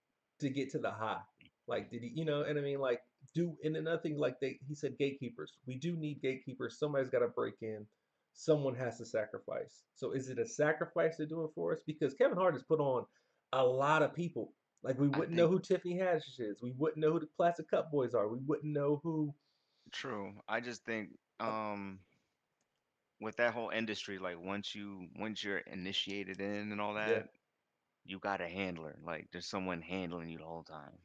Speaker 1: to get to the high? Like, did he, and I mean, like, and another thing, like he said, gatekeepers. We do need gatekeepers. Somebody's got to break in. Someone has to sacrifice. So is it a sacrifice to do it for us? Because Kevin Hart has put on a lot of people. Like, we
Speaker 2: I
Speaker 1: wouldn't know
Speaker 2: think
Speaker 1: who Tiffany Haddish is. We wouldn't know who the Plastic Cup Boys are. We wouldn't know who.
Speaker 2: true. I just think
Speaker 1: Uh,
Speaker 2: with that whole industry, like once you're initiated in and all
Speaker 1: yeah,
Speaker 2: that, you got a handler. Like there's someone handling you the whole time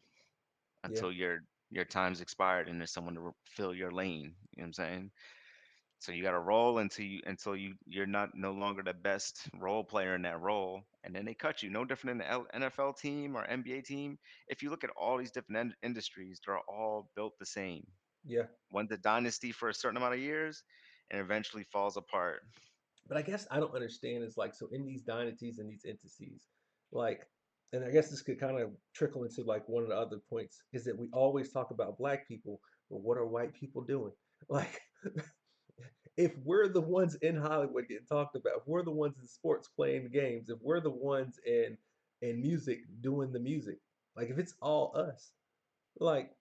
Speaker 1: yeah,
Speaker 2: until your time's expired and there's someone to fill your lane. You know what I'm saying? So you got to roll until you're not no longer the best role player in that role, and then they cut you. No different than the NFL team or NBA team. If you look at all these different industries, they're all built the same.
Speaker 1: yeah.
Speaker 2: One's a dynasty for a certain amount of years, and eventually falls apart.
Speaker 1: But I guess I don't understand is like, so in these dynasties and these entities, like, and I guess this could kind of trickle into like one of the other points is that we always talk about black people, but what are white people doing? Like, if we're the ones in Hollywood getting talked about, if we're the ones in sports playing the games, if we're the ones in music doing the music, like if it's all us, like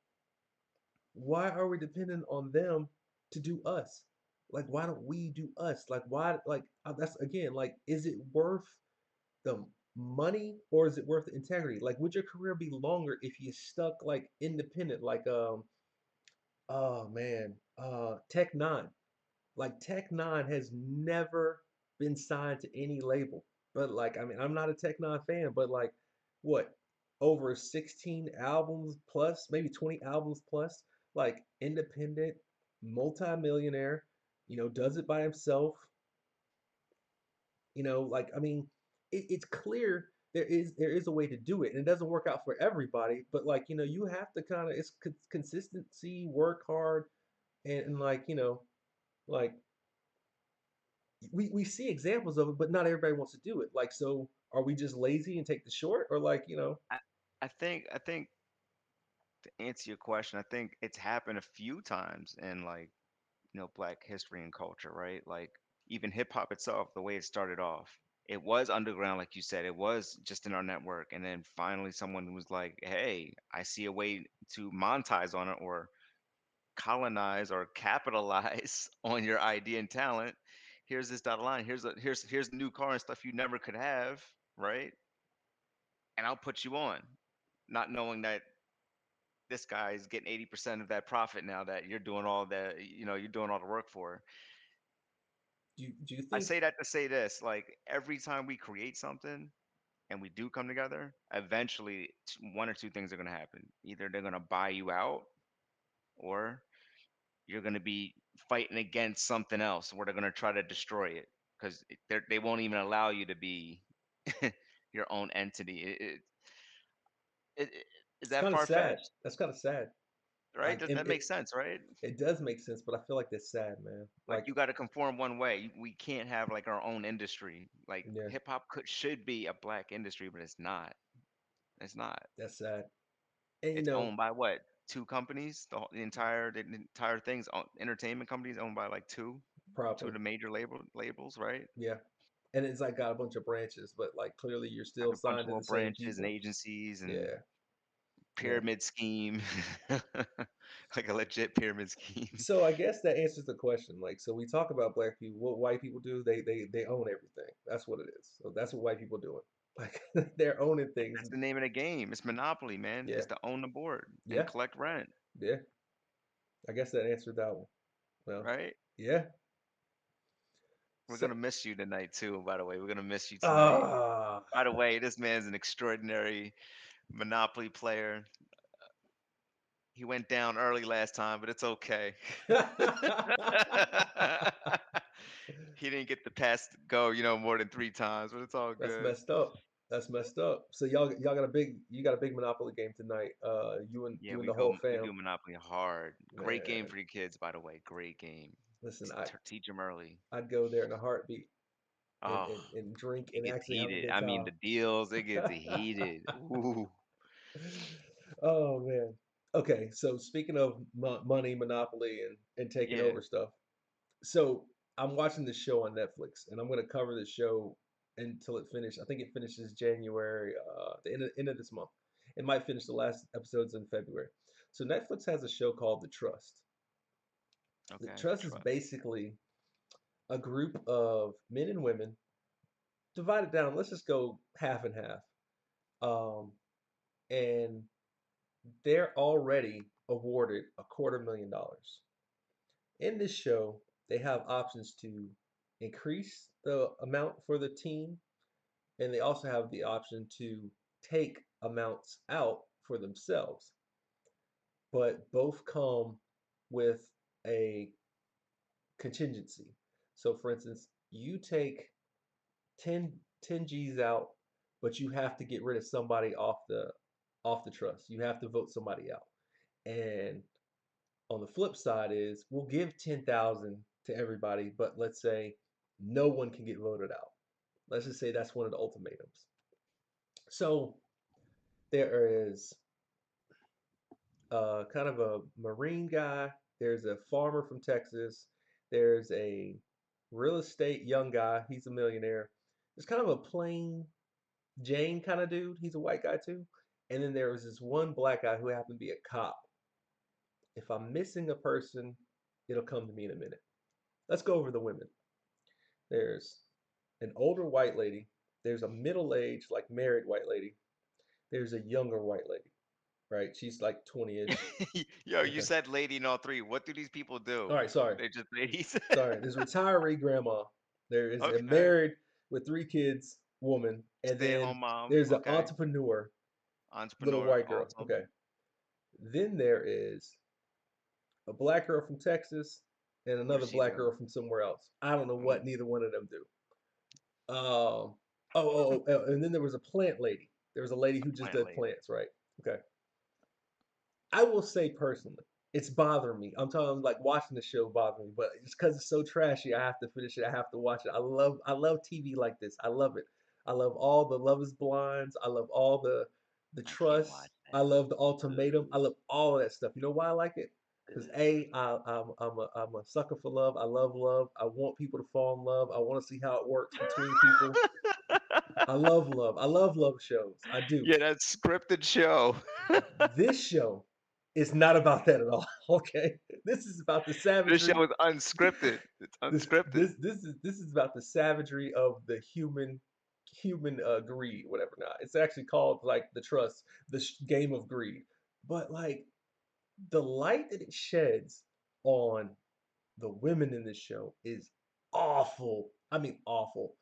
Speaker 1: why are we dependent on them to do us? Like, why don't we do us? Like, why? Like, that's again, like, is it worth the money or is it worth the integrity? Like, would your career be longer if you stuck like independent, like, oh man, Tech Nine? Like, Tech Nine has never been signed to any label. But like, I mean, I'm not a Tech Nine fan, but like, what, over 16 albums plus, maybe 20 albums plus, like independent, multi-millionaire, does it by himself, like I mean, it's clear there is a way to do it, and it doesn't work out for everybody, but like, you have to kind of it's consistency, work hard, and like, like we see examples of it, but not everybody wants to do it. Like, so are we just lazy and take the short, or like,
Speaker 2: I, I think to answer your question, I think it's happened a few times in like Black history and culture, right? Like even hip hop itself, the way it started off, it was underground, like you said, it was just in our network, and then finally someone was like, "Hey, I see a way to monetize on it or colonize or capitalize on your idea and talent." here's this dotted line. Here's the new car and stuff you never could have, right? And I'll put you on, not knowing that this guy is getting 80% of that profit now that you're doing all the you're doing all the work for.
Speaker 1: Do you
Speaker 2: I
Speaker 1: think
Speaker 2: say that to say this, like every time we create something and we do come together, eventually one or two things are going to happen. Either they're going to buy you out, or you're going to be fighting against something else where they're going to try to destroy it, because they won't even allow you to be your own entity. Is
Speaker 1: it's
Speaker 2: that
Speaker 1: kind of
Speaker 2: far
Speaker 1: sad?
Speaker 2: fetched?
Speaker 1: That's kind of sad.
Speaker 2: Right?
Speaker 1: Like
Speaker 2: That makes sense, right?
Speaker 1: it does make sense, but I feel like that's sad, man.
Speaker 2: Like
Speaker 1: Like,
Speaker 2: you got to conform one way. We can't have like our own industry. Like
Speaker 1: yeah,
Speaker 2: hip hop should be a black industry, but it's not. It's not.
Speaker 1: that's sad. And
Speaker 2: It's owned by what? Two companies. The entire thing's entertainment companies owned by like two
Speaker 1: probably,
Speaker 2: of the major labels, right?
Speaker 1: yeah. And it's like got a bunch of branches, but like clearly you're
Speaker 2: Like
Speaker 1: still
Speaker 2: a bunch
Speaker 1: signed
Speaker 2: of
Speaker 1: to
Speaker 2: little
Speaker 1: the same
Speaker 2: branches and
Speaker 1: people.
Speaker 2: agencies and
Speaker 1: Yeah, yeah.
Speaker 2: pyramid scheme, like a legit pyramid scheme.
Speaker 1: So I guess that answers the question. Like, so we talk about black people. What white people do? They own everything. That's what it is. So that's what white people doing. Like they're owning things.
Speaker 2: That's the name of the game. It's monopoly, man.
Speaker 1: Yeah,
Speaker 2: It's to own the board and
Speaker 1: yeah,
Speaker 2: collect rent,
Speaker 1: yeah. I guess that answered that one. Well,
Speaker 2: right?
Speaker 1: yeah.
Speaker 2: We're
Speaker 1: So
Speaker 2: gonna miss you tonight too, by the way. We're gonna miss you tonight.
Speaker 1: ah.
Speaker 2: By the way, this man's an extraordinary Monopoly player. He went down early last time, but it's okay. He didn't get the pass to go, more than 3 times, but it's all
Speaker 1: That's
Speaker 2: good.
Speaker 1: messed up. That's messed up. So y'all got a big Monopoly game tonight.
Speaker 2: Yeah,
Speaker 1: you and
Speaker 2: we
Speaker 1: the
Speaker 2: go
Speaker 1: whole
Speaker 2: we do
Speaker 1: fam.
Speaker 2: Monopoly hard. Great game
Speaker 1: Man,
Speaker 2: for your kids, by the way. Great game.
Speaker 1: listen,
Speaker 2: Teach them early.
Speaker 1: I'd go there in a heartbeat and,
Speaker 2: Oh,
Speaker 1: and drink
Speaker 2: it
Speaker 1: and
Speaker 2: gets
Speaker 1: actually have a
Speaker 2: heated.
Speaker 1: good
Speaker 2: I mean,
Speaker 1: time.
Speaker 2: the deals, it gets heated. Ooh.
Speaker 1: Oh man. Okay, so speaking of money, Monopoly, and taking
Speaker 2: Yeah.
Speaker 1: over stuff. So I'm watching this show on Netflix, and I'm going to cover the show until it finishes. I think it finishes January, the end of this month. It might finish the last episodes in February. So Netflix has a show called The Trust. The
Speaker 2: Okay. The
Speaker 1: Trust is
Speaker 2: truck.
Speaker 1: basically a group of men and women divided down. Let's just go half and half. Um, and they're already awarded $250,000. In this show, they have options to increase the amount for the team, and they also have the option to take amounts out for themselves. But both come with a contingency. So, for instance, you take 10 G's out, but you have to get rid of somebody off the trust. You have to vote somebody out. And on the flip side is we'll give 10,000 to everybody, but let's say no one can get voted out. Let's just say that's one of the ultimatums. So there is kind of a marine guy, there's a farmer from Texas, there's a real estate young guy, he's a millionaire. There's kind of a plain Jane kind of dude, he's a white guy too. And then there was this one black guy who happened to be a cop. If I'm missing a person, it'll come to me in a minute. Let's go over the women. There's an older white lady. There's a middle-aged, like married white lady. There's a younger white lady, right? She's like 20-ish.
Speaker 2: Yo, you
Speaker 1: Okay.
Speaker 2: said lady in all three. What do these people
Speaker 1: All
Speaker 2: do?
Speaker 1: right, sorry.
Speaker 2: They're just ladies.
Speaker 1: Sorry. There's a retiree grandma. There is a
Speaker 2: Okay.
Speaker 1: married with 3 kids woman. And then
Speaker 2: Stay-at-home mom.
Speaker 1: there's an
Speaker 2: Okay.
Speaker 1: entrepreneur, little
Speaker 2: Entrepreneur.
Speaker 1: white girl.
Speaker 2: Awesome.
Speaker 1: Okay. Then there is a black girl from Texas and
Speaker 2: What does
Speaker 1: another
Speaker 2: she
Speaker 1: black
Speaker 2: do?
Speaker 1: girl from somewhere else. I don't know what
Speaker 2: Mm,
Speaker 1: neither one of them do. And then there was a plant lady. There was a lady who just
Speaker 2: plant
Speaker 1: did
Speaker 2: lady.
Speaker 1: plants, right? Okay. I will say personally, it's bothering me. I'm telling you, like watching the show bothering me, but it's because it's so trashy. I have to finish it. I have to watch it. I love TV like this. I love it. I love all the Love Is Blinds. I love all the
Speaker 2: I can't
Speaker 1: Trust.
Speaker 2: watch
Speaker 1: I
Speaker 2: that.
Speaker 1: love the Ultimatum. I
Speaker 2: Ugh,
Speaker 1: love all of that stuff. You know why I like it? Because
Speaker 2: ugh.
Speaker 1: I'm a sucker for love. I love love. I want people to fall in love. I want to see how it works between people. I love love. I love love shows. I do.
Speaker 2: Yeah, that scripted show.
Speaker 1: This show It's not about that at all. Okay, this is about the
Speaker 2: This show
Speaker 1: savagery.
Speaker 2: is unscripted. It's
Speaker 1: This
Speaker 2: unscripted.
Speaker 1: this is about the savagery of the human greed, whatever. Not. It's actually called like the trust, the game of greed. But like the light that it sheds on the women in this show is awful. I mean, awful.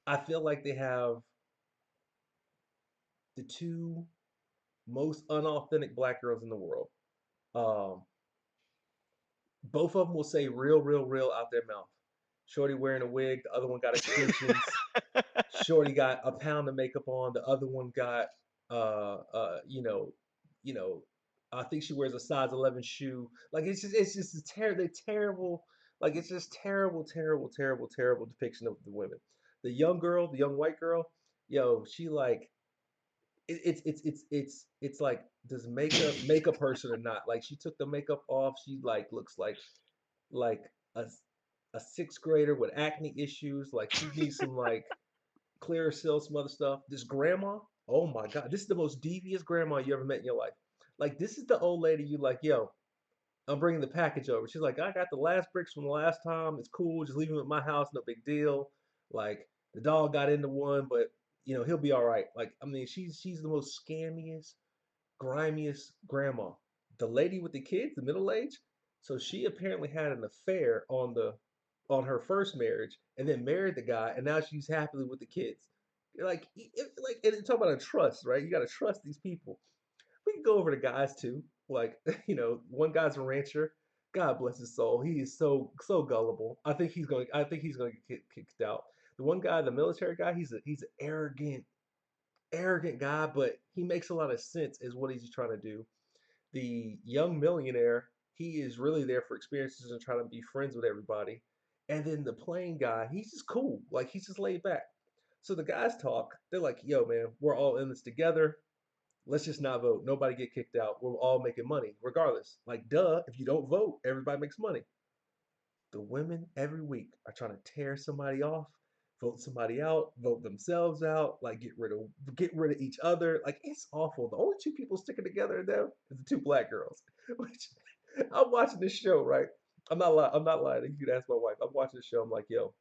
Speaker 1: I feel like they have the two most unauthentic black girls in the world. Um, both of them will say real, real, real out their mouth. Shorty wearing a wig, the other one got extensions. Shorty got a pound of makeup on, the other one got uh uh you know, you know, I think she wears a size 11 shoe. Like it's just a they're terrible. Like it's just terrible, terrible, terrible, terrible depiction of the women. The young girl, the young white girl, yo, she like it's like does makeup make a person or not? Like she took the makeup off, she like looks like a sixth grader with acne issues. Like she needs some like Clearasil, some other stuff. This grandma, oh my God, this is the most devious grandma you ever met in your life. Like this is the old lady you like, yo, I'm bringing the package over. She's like, I got the last bricks from the last time. It's cool. Just leave him at my house. No big deal. Like the dog got into one, but he'll be all right. Like I mean, she's the most scammiest, grimiest grandma. The lady with the kids, the middle age. So she apparently had an affair on her first marriage, and then married the guy, and now she's happily with the kids. And talk about a trust, right? You got to trust these people. We can go over the guys too. Like, one guy's a rancher. God bless his soul. He is so gullible. I think he's going to get kicked out. The one guy, the military guy, he's an arrogant guy, but he makes a lot of sense as what he's trying to do. The young millionaire, he is really there for experiences and trying to be friends with everybody. And then the plain guy, he's just cool. Like he's just laid back. So the guys talk. They're like, "Yo, man, we're all in this together. Let's just not vote. Nobody get kicked out. We're all making money, regardless. Like, duh, if you don't vote, everybody makes money." The women every week are trying to tear somebody off, vote somebody out, vote themselves out, like get rid of each other. Like it's awful. The only two people sticking together in them is the two black girls. Which I'm watching this show, right? I'm not lying. You can ask my wife. I'm watching the show. I'm like, yo,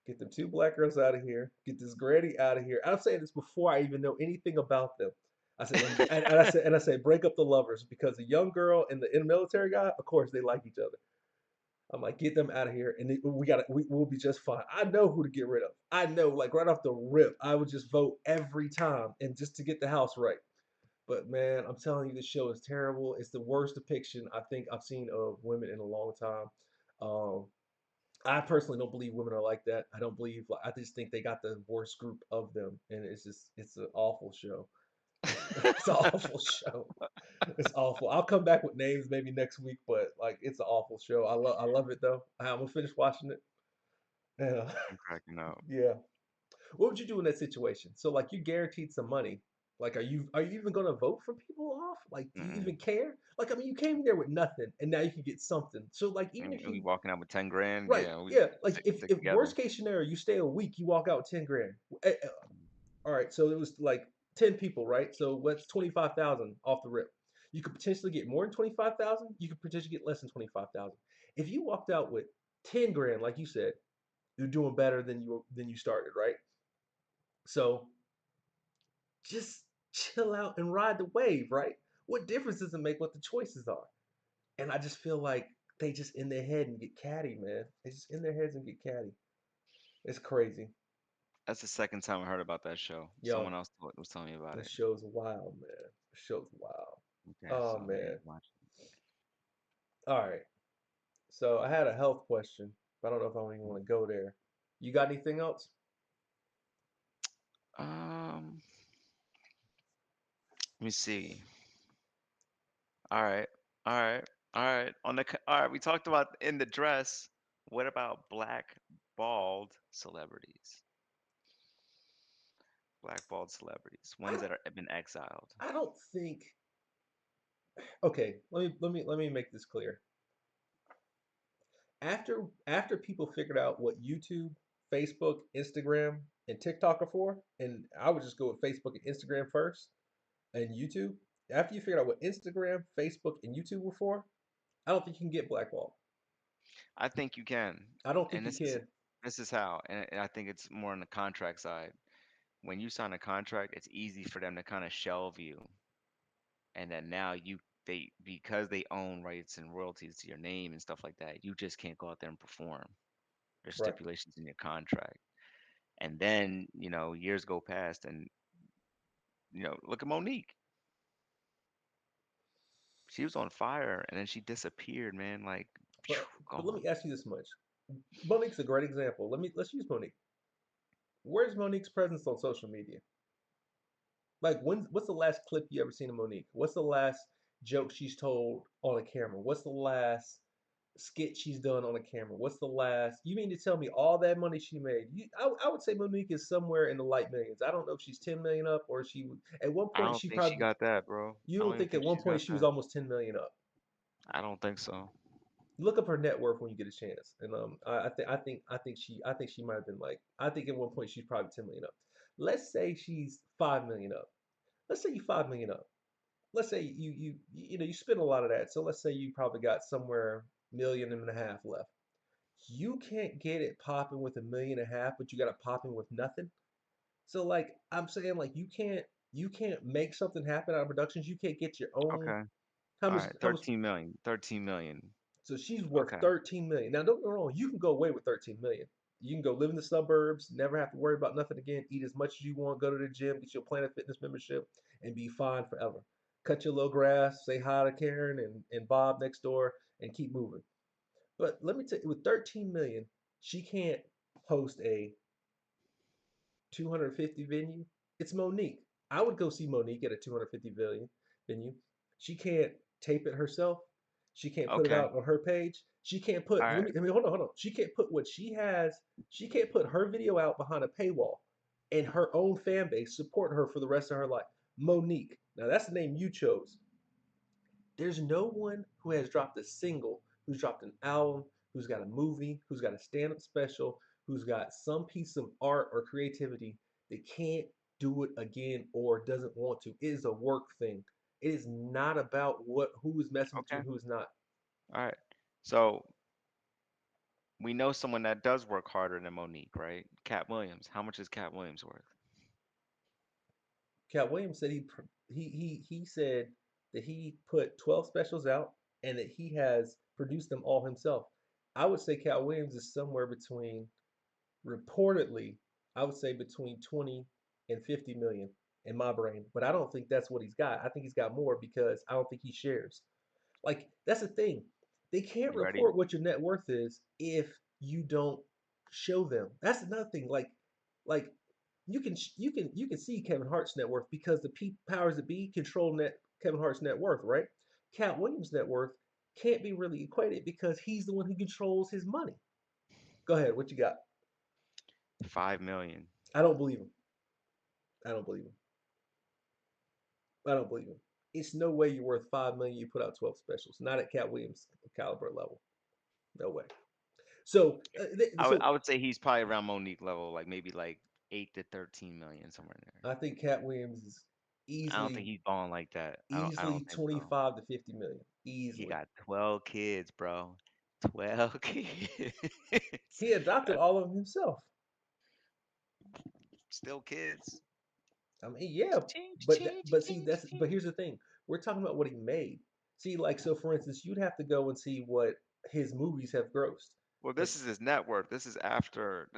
Speaker 1: get them two black girls out of here. Get this granny out of here. I'm saying this before I even know anything about them. I said, and I said, break up the lovers because the young girl and the military guy, of course, they like each other. I'm like, get them out of here, and we'll be just fine. I know who to get rid of. I know, like right off the rip, I would just vote every time, and just to get the house right. But man, I'm telling you, this show is terrible. It's the worst depiction I think I've seen of women in a long time. Um, I personally don't believe women are like that. I don't believe. Like, I just think they got the worst group of them, and it's an awful show. It's an awful show. It's awful. I'll come back with names maybe next week, but like it's an awful show. I love it though. I'm gonna finish watching it. Yeah,
Speaker 2: I'm cracking up.
Speaker 1: yeah. What would you do in that situation? So like you guaranteed some money. Like are you even gonna vote for people off? Like do you
Speaker 2: Mm.
Speaker 1: even care? Like I mean you came there with nothing and now you can get something. So like even
Speaker 2: And
Speaker 1: if
Speaker 2: we
Speaker 1: you
Speaker 2: walking out with 10 grand.
Speaker 1: right,
Speaker 2: Yeah, we
Speaker 1: yeah, like if
Speaker 2: stick
Speaker 1: if
Speaker 2: together.
Speaker 1: worst case scenario you stay a week, you walk out with 10 grand. All right, so it was like 10 people, right? So what's 25,000 off the rip? You could potentially get more than 25,000. You could potentially get less than 25,000. If you walked out with 10 grand, like you said, you're doing better than you started, right? So just chill out and ride the wave, right? What difference does it make what the choices are? And I just feel like they just in their head and get catty, man. They just in their heads and get catty. It's crazy.
Speaker 2: That's the second time I heard about that show.
Speaker 1: Yo,
Speaker 2: Someone else was telling me about
Speaker 1: the
Speaker 2: it.
Speaker 1: show's wild, man. The show's wild.
Speaker 2: Okay,
Speaker 1: Oh
Speaker 2: so maybe
Speaker 1: man.
Speaker 2: watch.
Speaker 1: All right. So I had a health question, but I don't know if I even want to go there. You got anything else?
Speaker 2: Um, Let me see. All right, all right, all right. All right, we talked about in the dress. What about black bald celebrities? Black bald celebrities,
Speaker 1: I
Speaker 2: ones
Speaker 1: don't.
Speaker 2: that are have been exiled.
Speaker 1: I don't think. Okay, let me make this clear. After people figured out what YouTube, Facebook, Instagram, and TikTok are for, and I would just go with Facebook and Instagram first, and YouTube. After you figured out what Instagram, Facebook, and YouTube were for, I don't think you can get blackballed.
Speaker 2: I think you can,
Speaker 1: I don't think
Speaker 2: and
Speaker 1: you can.
Speaker 2: this is how, and I think it's more on the contract side. When you sign a contract, it's easy for them to kind of shelve you, and then now they because they own rights and royalties to your name and stuff like that, you just can't go out there and perform. There's
Speaker 1: Right.
Speaker 2: stipulations in your contract, and then years go past, and look at Monique. She was on fire, and then she disappeared, man. Like, phew,
Speaker 1: But let
Speaker 2: gone.
Speaker 1: me ask you this much. Monique's a great example. Let's use Monique. Where's Monique's presence on social media? Like what's the last clip you ever seen of Monique? What's the last joke she's told on a camera? What's the last skit she's done on a camera? What's the last? You mean to tell me all that money she made? I would say Monique is somewhere in the light millions. I don't know if she's 10 million up or she at one
Speaker 2: I
Speaker 1: point
Speaker 2: don't
Speaker 1: she
Speaker 2: think she
Speaker 1: probably
Speaker 2: got that, bro.
Speaker 1: you
Speaker 2: I don't
Speaker 1: don't
Speaker 2: even
Speaker 1: think at
Speaker 2: think
Speaker 1: one
Speaker 2: she's
Speaker 1: point
Speaker 2: got
Speaker 1: she was
Speaker 2: that.
Speaker 1: almost 10 million up.
Speaker 2: I don't think so.
Speaker 1: Look up her net worth when you get a chance. And I think she might have been like I think at one point she's probably 10 million up. Let's say she's 5 million up. Let's say you 5 million up. Let's say you spend a lot of that. So let's say you probably got somewhere million and a half left. You can't get it popping with a million and a half, but you got it popping with nothing. So like I'm saying, like you can't make something happen out of productions. You can't get your own.
Speaker 2: Okay.
Speaker 1: How
Speaker 2: All
Speaker 1: much?
Speaker 2: right.
Speaker 1: How much?
Speaker 2: 13 million. 13 million.
Speaker 1: So she's worth
Speaker 2: Okay.
Speaker 1: 13 million. Now don't get me wrong. You can go away with 13 million. You can go live in the suburbs, never have to worry about nothing again. Eat as much as you want. Go to the gym, get your Planet Fitness membership, and be fine forever. Cut your little grass, say hi to Karen and Bob next door, and keep moving. But let me tell you, with 13 million, she can't host a 250 venue. It's Monique. I would go see Monique at a 250 billion venue. She can't tape it herself. She can't put it
Speaker 2: Okay.
Speaker 1: out on her page. She can't put,
Speaker 2: All right.
Speaker 1: let me hold on. She can't put what she has, she can't put her video out behind a paywall and her own fan base support her for the rest of her life. Monique. Now that's the name you chose. There's no one who has dropped a single, who's dropped an album, who's got a movie, who's got a stand up special, who's got some piece of art or creativity that can't do it again or doesn't want to. It is a work thing. It is not about who is messing with you
Speaker 2: Okay.
Speaker 1: and who is not.
Speaker 2: All right. So we know someone that does work harder than Monique, right? Cat Williams. How much is Cat Williams worth?
Speaker 1: Cat Williams said he said that he put 12 specials out and that he has produced them all himself. I would say Cat Williams is somewhere between reportedly, I would say between 20 and 50 million in my brain, but I don't think that's what he's got. I think he's got more because I don't think he shares. Like that's the thing. They can't
Speaker 2: You ready?
Speaker 1: report what your net worth is if you don't show them. That's another thing. Like you can see Kevin Hart's net worth because the powers that be control Kevin Hart's net worth, right? Cat Williams' net worth can't be really equated because he's the one who controls his money. Go ahead, what you got?
Speaker 2: 5 million.
Speaker 1: I don't believe him. I don't believe him. I don't believe him. It's no way you're worth 5 million. You put out 12 specials. Not at Cat Williams caliber level. No way. So,
Speaker 2: I would say he's probably around Monique level, like maybe like 8 to 13 million, somewhere in there.
Speaker 1: I think Cat Williams is
Speaker 2: I don't think
Speaker 1: easily
Speaker 2: he's balling like that. I
Speaker 1: easily
Speaker 2: don't think so.
Speaker 1: 25 to 50 million.
Speaker 2: He
Speaker 1: Easily.
Speaker 2: got 12 kids, bro. 12 kids.
Speaker 1: He adopted
Speaker 2: That's
Speaker 1: all of them himself.
Speaker 2: still kids.
Speaker 1: I mean, yeah,
Speaker 2: Ching,
Speaker 1: but
Speaker 2: ching,
Speaker 1: see
Speaker 2: ching,
Speaker 1: but
Speaker 2: ching.
Speaker 1: here's the thing. We're talking about what he made. See, like so for instance, you'd have to go and see what his movies have grossed.
Speaker 2: Well,
Speaker 1: And
Speaker 2: this is his net worth. This is after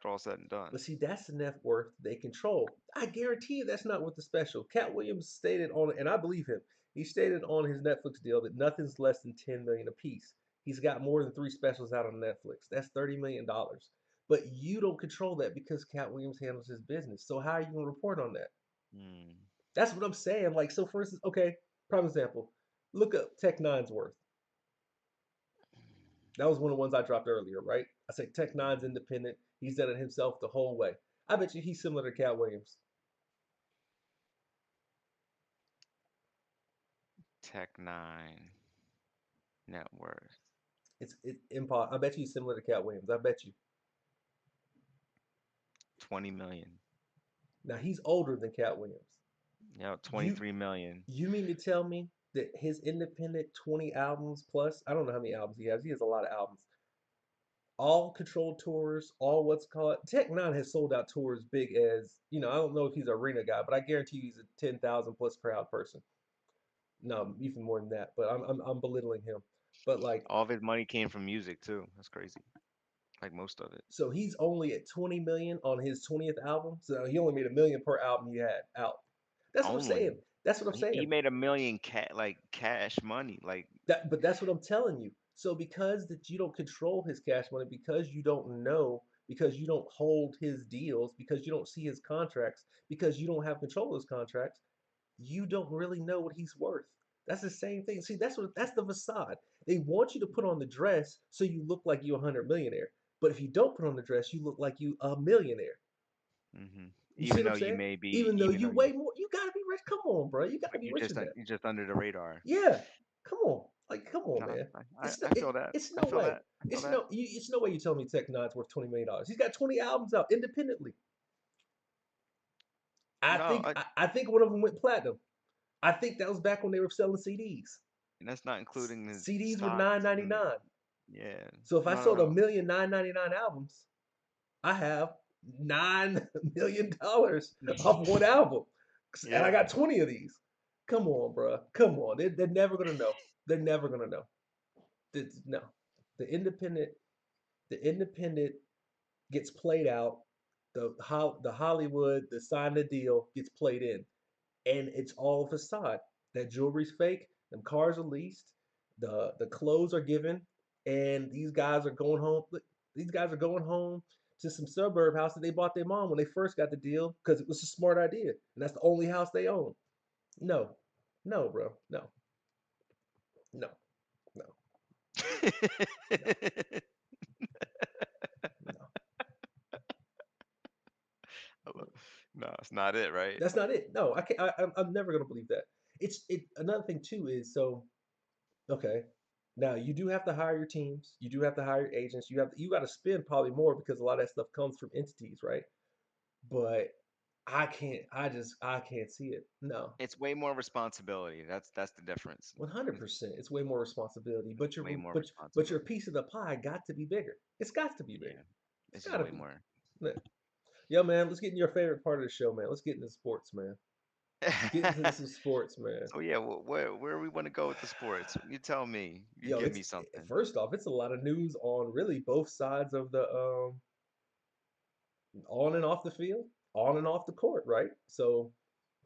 Speaker 2: all said and
Speaker 1: but
Speaker 2: done.
Speaker 1: see, that's the net worth they control. I guarantee you that's not what the special. Cat Williams stated on, and I believe him. He stated on his Netflix deal that nothing's less than 10 million apiece. He's got more than three specials out on Netflix. That's $30 million. But you don't control that because Cat Williams handles his business. So how are you going to report on that?
Speaker 2: Hmm.
Speaker 1: That's what I'm saying. Like, so for instance, okay, prime example. Look up Tech Nine's worth. That was one of the ones I dropped earlier, right? I said Tech Nine's
Speaker 2: Hmm.
Speaker 1: independent. He's done it himself the whole way. I bet you he's similar to Cat Williams.
Speaker 2: Tech Nine net worth
Speaker 1: It's impossible. I bet you he's similar to Cat Williams. I bet you.
Speaker 2: 20 million.
Speaker 1: Now he's older than Cat Williams.
Speaker 2: Yeah,
Speaker 1: You
Speaker 2: 23 million.
Speaker 1: you mean to tell me that his independent 20 albums plus, I don't know how many albums he has. He has a lot of albums. All controlled tours, all what's called Tech Nine has sold out tours big as, I don't know if he's an arena guy, but I guarantee you he's a 10,000 plus crowd person. No, even more than that, but I'm belittling him. But like,
Speaker 2: All of his money came from music too. That's crazy. Like most of it.
Speaker 1: so he's only at 20 million on his 20th album. So he only made a million per album he had out. That's what I'm saying.
Speaker 2: Only.
Speaker 1: That's what I'm
Speaker 2: He
Speaker 1: saying.
Speaker 2: made a million like cash money. Like,
Speaker 1: But that's what I'm telling you. So because that you don't control his cash money, because you don't know, because you don't hold his deals, because you don't see his contracts, because you don't have control of his contracts, you don't really know what he's worth. That's the same thing. See, that's the facade. They want you to put on the dress so you look like you a 100 millionaire. But if you don't put on the dress, you look like you a millionaire.
Speaker 2: hmm
Speaker 1: You see
Speaker 2: even
Speaker 1: what I'm
Speaker 2: though you
Speaker 1: saying?
Speaker 2: may be,
Speaker 1: Even though
Speaker 2: even
Speaker 1: you
Speaker 2: though you,
Speaker 1: weigh more, you gotta be rich. Come on, bro. You gotta
Speaker 2: but
Speaker 1: be richer than that.
Speaker 2: you're just under the radar.
Speaker 1: Yeah, come on. Like, come on,
Speaker 2: No,
Speaker 1: man.
Speaker 2: I I feel that.
Speaker 1: It's
Speaker 2: I
Speaker 1: no
Speaker 2: feel
Speaker 1: way.
Speaker 2: that. I feel that.
Speaker 1: It's no way you tell me Tech Nine's worth $20 million. He's got 20 albums out independently.
Speaker 2: No,
Speaker 1: I think one of them went platinum. I think that was back when they were selling CDs.
Speaker 2: and that's not including the
Speaker 1: CDs were
Speaker 2: stocks
Speaker 1: nine ninety
Speaker 2: and
Speaker 1: nine.
Speaker 2: yeah.
Speaker 1: So if I
Speaker 2: No, no,
Speaker 1: sold a
Speaker 2: no.
Speaker 1: million 999 albums, I have $9 million off one album, and I
Speaker 2: Yeah.
Speaker 1: got 20 of these. Come on, bro. Come on. They're never gonna know. They're never gonna know. No, the independent, the independent gets played out. The Hollywood, the sign the deal gets played in, and it's all facade. That jewelry's fake. Them cars are leased. The clothes are given, and these guys are going home. These guys are going home to some suburb house that they bought their mom when they first got the deal because it was a smart idea, and that's the only house they own. No, no, bro, no, no, no, no, no.
Speaker 2: No, it's not it, right?
Speaker 1: That's not it. No, I can't. I'm never gonna believe that. It. Another thing too is so okay. Now you do have to hire your teams. You do have to hire your agents. You got to spend probably more because a lot of that stuff comes from entities, right? But I can't. I can't see it. No,
Speaker 2: It's way more responsibility. That's the difference. It's
Speaker 1: 100%. It's way more responsibility.
Speaker 2: way more
Speaker 1: But your
Speaker 2: responsibility.
Speaker 1: piece of the pie got to be bigger. It's got to be
Speaker 2: Yeah,
Speaker 1: bigger. It's
Speaker 2: it's
Speaker 1: got
Speaker 2: just
Speaker 1: to
Speaker 2: way
Speaker 1: be.
Speaker 2: more.
Speaker 1: Yeah, yeah, man. Let's get in your favorite part of the show, man. Let's get into sports, man. Let's get into some sports, man.
Speaker 2: So yeah, where we want to go with the sports? You tell me. You
Speaker 1: Yo,
Speaker 2: give
Speaker 1: it's
Speaker 2: me something.
Speaker 1: first off, it's a lot of news on really both sides of the on and off the field, on and off the court, right? So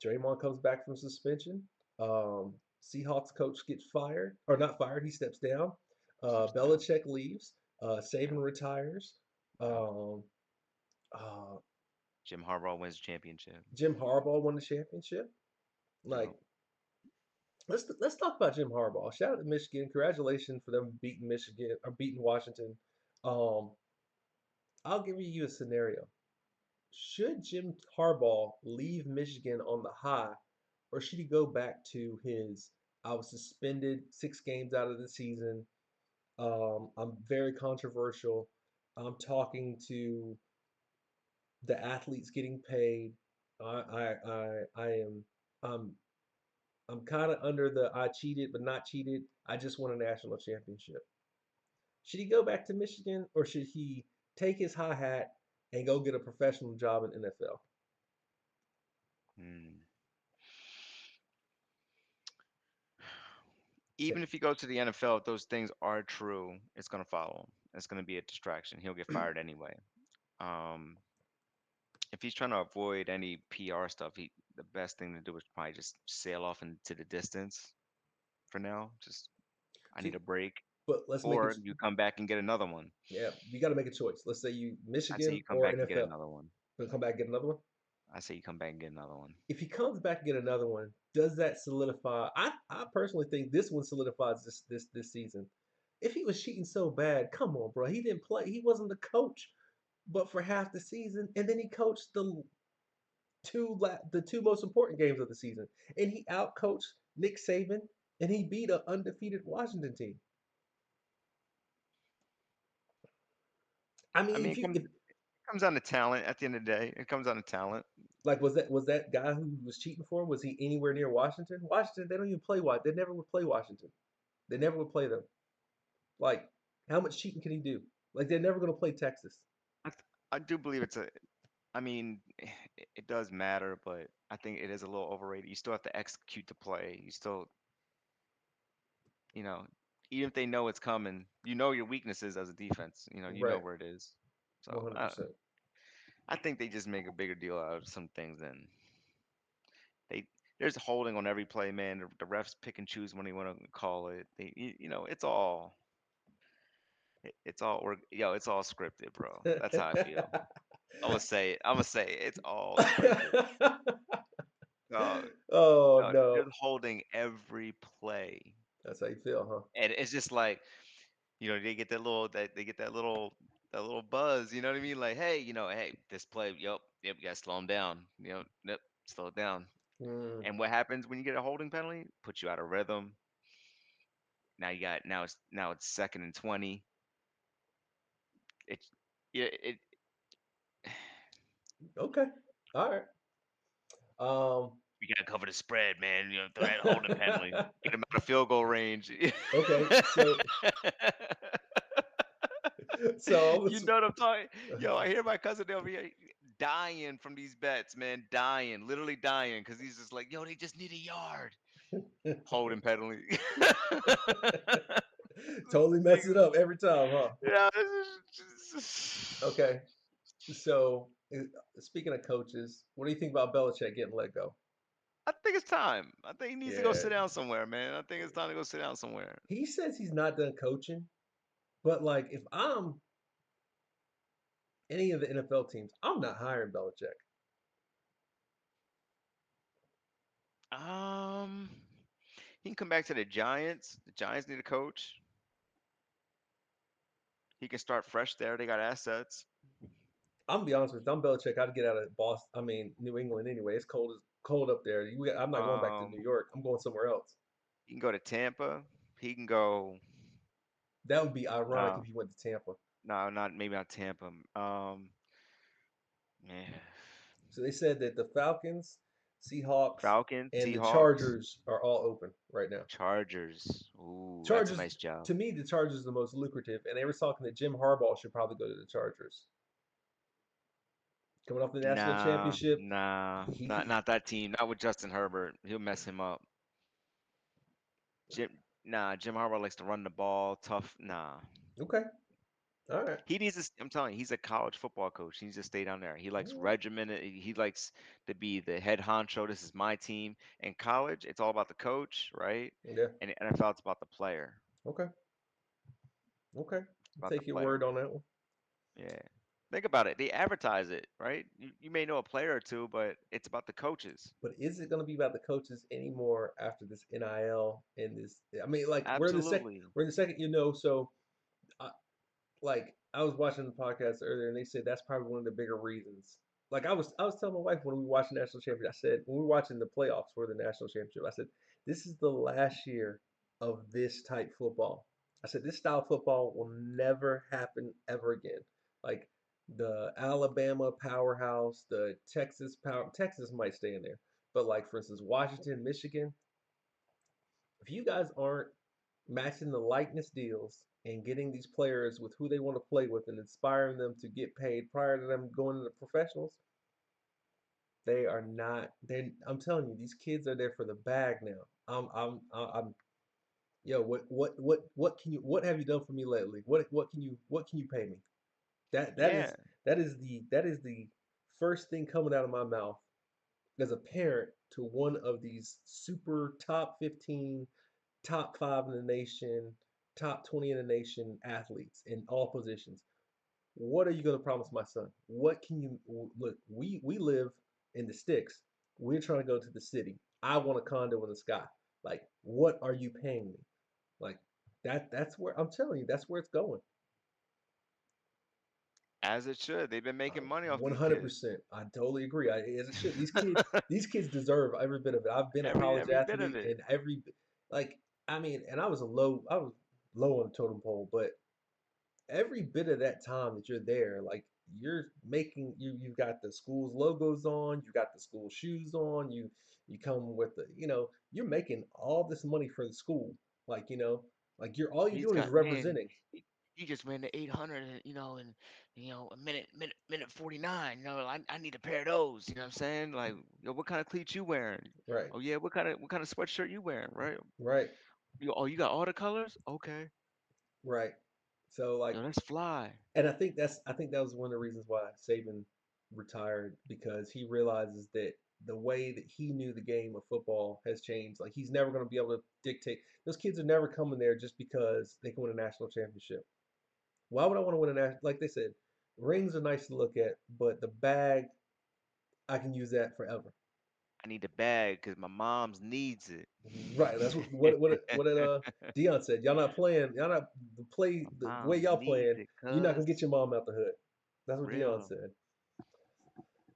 Speaker 1: Draymond comes back from suspension. Seahawks coach gets fired, or not fired, he steps down.
Speaker 2: Steps down.
Speaker 1: Belichick leaves. Saban
Speaker 2: Yep.
Speaker 1: retires.
Speaker 2: Yep.
Speaker 1: Um, uh,
Speaker 2: Jim Harbaugh wins the championship.
Speaker 1: Jim Harbaugh won the championship. Like,
Speaker 2: Yep.
Speaker 1: let's talk about Jim Harbaugh. Shout out to Michigan. Congratulations for them beating Michigan or beating Washington. Um, I'll give you a scenario. Should Jim Harbaugh leave Michigan on the high, or should he go back to his I was suspended 6 games out of the season? I'm very controversial. I'm talking to the athletes getting paid. I am I'm I'm kind of under the I cheated but not cheated. I just won a national championship. Should he go back to Michigan or should he take his high hat and go get a professional job in NFL?
Speaker 2: Hmm. Even if you go to the NFL, if those things are true, it's gonna follow him. It's gonna be a distraction. He'll get fired anyway. Um, if he's trying to avoid any PR stuff, the best thing to do is probably just sail off into the distance for now. Just I need
Speaker 1: See,
Speaker 2: a break,
Speaker 1: but let's make it.
Speaker 2: or you come back and get another one.
Speaker 1: Yeah, you got to make a choice. Let's say you
Speaker 2: I say
Speaker 1: Michigan
Speaker 2: you come
Speaker 1: or
Speaker 2: back and get
Speaker 1: NFL.
Speaker 2: another one.
Speaker 1: Gonna come back and get another one.
Speaker 2: I say you come back and get another one.
Speaker 1: If he comes back and get another one, does that solidify? I personally think this one solidifies this season. If he was cheating so bad, come on, bro. He didn't play. He wasn't the coach, but for half the season, and then he coached the two most important games of the season, and he outcoached Nick Saban, and he beat an undefeated Washington team. I
Speaker 2: I
Speaker 1: mean,
Speaker 2: mean,
Speaker 1: if
Speaker 2: it
Speaker 1: you if
Speaker 2: comes. Comes down to talent. At the end of the day, it comes down to talent.
Speaker 1: Like, was that guy who was cheating for him? Was he anywhere near Washington? Washington, they don't even play. They never would play Washington. They never would play them. Like, how much cheating can he do? Like, they're never going to play Texas.
Speaker 2: I do believe it's a. I mean, it does matter, but I think it is a little overrated. You still have to execute the play. You still, you know, even if they know it's coming, you know your weaknesses as a defense. You know
Speaker 1: Right.
Speaker 2: where it is. So
Speaker 1: 100%.
Speaker 2: I think they just make a bigger deal out of some things than they. There's holding on every play, man. The refs pick and choose when they want to call it. It's all. It's all. It's all scripted, bro. That's how I feel. I'm gonna say it. I'm gonna say it. It's all scripted. Uh,
Speaker 1: Oh,
Speaker 2: they're
Speaker 1: no.
Speaker 2: holding every play,
Speaker 1: That's how you feel, huh?
Speaker 2: and it's just like they get they get that little buzz. You know what I mean? Like, hey, hey, this play, yep, you gotta slow them down. Yep, slow it down.
Speaker 1: Mm,
Speaker 2: And what happens when you get a holding penalty? Puts you out of rhythm. Now it's 2nd and 20. It's yeah, it
Speaker 1: okay. All right.
Speaker 2: we gotta cover the spread, man. Throw that holding penalty, get him out of field goal range.
Speaker 1: Okay. So
Speaker 2: You know what I'm talking? Yo, I hear my cousin over here dying from these bets, man, dying, literally dying, because he's just like, yo, they just need a yard. Holding penalty.
Speaker 1: totally mess it up every time, huh?
Speaker 2: Yeah,
Speaker 1: Okay. So, speaking of coaches, what do you think about Belichick getting let go?
Speaker 2: I think it's time. I think he needs to go
Speaker 1: Yeah.
Speaker 2: sit down somewhere, man. I think it's time to go sit down somewhere.
Speaker 1: He says he's not done coaching, but like if I'm any of the NFL teams, I'm not hiring Belichick.
Speaker 2: Um, he can come back to the Giants. The Giants need a coach. He can start fresh there. They got assets.
Speaker 1: I'm gonna be honest with you. I'm Belichick. I'd get out of Boston. I mean, New England anyway. It's cold up there. I'm not going back to New
Speaker 2: Um,
Speaker 1: York. I'm going somewhere else.
Speaker 2: he can go to Tampa. He can go.
Speaker 1: That would be ironic if
Speaker 2: No,
Speaker 1: he went to Tampa.
Speaker 2: no, not maybe not Tampa. Man,
Speaker 1: So they said that the Falcons, Seahawks,
Speaker 2: Falcons,
Speaker 1: and the
Speaker 2: Seahawks,
Speaker 1: Chargers are all open right now.
Speaker 2: Chargers. Ooh, that's a
Speaker 1: Chargers,
Speaker 2: nice job.
Speaker 1: to me, the Chargers are the most lucrative, and they were talking that Jim Harbaugh should probably go to the Chargers. Coming off the national
Speaker 2: Nah,
Speaker 1: championship,
Speaker 2: nah, not
Speaker 1: he
Speaker 2: not that team. Not with Justin Herbert. He'll mess him up. Jim Harbaugh likes to run the ball. Tough. Nah.
Speaker 1: okay, all right.
Speaker 2: He needs to, I'm telling you, he's a college football coach. He needs to stay down there. He likes
Speaker 1: Mm,
Speaker 2: regimented. He likes to be the head honcho. This is my team. In college, it's all about the coach, right?
Speaker 1: yeah,
Speaker 2: And in NFL, it's about the player.
Speaker 1: okay, okay.
Speaker 2: It's about the
Speaker 1: Take your
Speaker 2: player.
Speaker 1: word on that one.
Speaker 2: Yeah. Think about it. They advertise it, right? You may know a player or two, but it's about the coaches.
Speaker 1: But is it going to be about the coaches anymore after this NIL and this? I mean, like
Speaker 2: Absolutely.
Speaker 1: we're in the second, so I, like I was watching the podcast earlier, and they said that's probably one of the bigger reasons. Like I was telling my wife when we watched the national championship, I said when we were watching the playoffs for the national championship, I said this is the last year of this type football. I said this style of football will never happen ever again. Like the Alabama powerhouse, the Texas power. Texas might stay in there, but like for instance, Washington, Michigan, if you guys aren't matching the likeness deals and getting these players with who they want to play with and inspiring them to get paid prior to them going into professionals, they are not. They, I'm telling you, these kids are there for the bag now. I'm. Yo, what have you done for me lately? What can you pay me? That that
Speaker 2: Yeah.
Speaker 1: is that is the first thing coming out of my mouth as a parent to one of these super top 15, top 5 in the nation, top 20 in the nation athletes in all positions. What are you going to promise my son? What can you look? We live in the sticks. We're trying to go to the city. I want a condo in the sky. Like, what are you paying me? Like that's where I'm telling you, that's where it's going.
Speaker 2: As it should. They've been making money off these kids.
Speaker 1: 100%. I totally agree. As it should. These kids deserve every bit of it. I've been a college
Speaker 2: Every bit of
Speaker 1: athlete,
Speaker 2: it.
Speaker 1: and like, I mean, and I was low on the totem pole, but every bit of that time that you're there, like you're making you've got the school's logos on, you got the school shoes on, you come with the, you're making all this money for the school. Like, like you're all you're
Speaker 2: He's
Speaker 1: doing is
Speaker 2: got man.
Speaker 1: representing.
Speaker 2: He just ran the 800, and a minute 49. I need a pair of those. You know what I'm saying? Like, yo, what kind of cleats you wearing?
Speaker 1: Right.
Speaker 2: Oh yeah, what kind of sweatshirt you wearing? Right?
Speaker 1: Right.
Speaker 2: You got all the colors? Okay.
Speaker 1: Right. So like,
Speaker 2: Yo, that's fly.
Speaker 1: and I think that was one of the reasons why Saban retired, because he realizes that the way that he knew the game of football has changed. Like, he's never going to be able to dictate. Those kids are never coming there just because they can win a national championship. Why would I want to win a national? Like they said, rings are nice to look at, but the bag, I can use that forever.
Speaker 2: I need the bag because my mom's needs it.
Speaker 1: Right. That's what Dion said. Y'all not playing. Y'all not play the way
Speaker 2: Mom's
Speaker 1: y'all
Speaker 2: needs
Speaker 1: playing.
Speaker 2: it,
Speaker 1: You're not gonna
Speaker 2: cuz.
Speaker 1: get your mom out the hood. That's what Dion
Speaker 2: Real.
Speaker 1: said.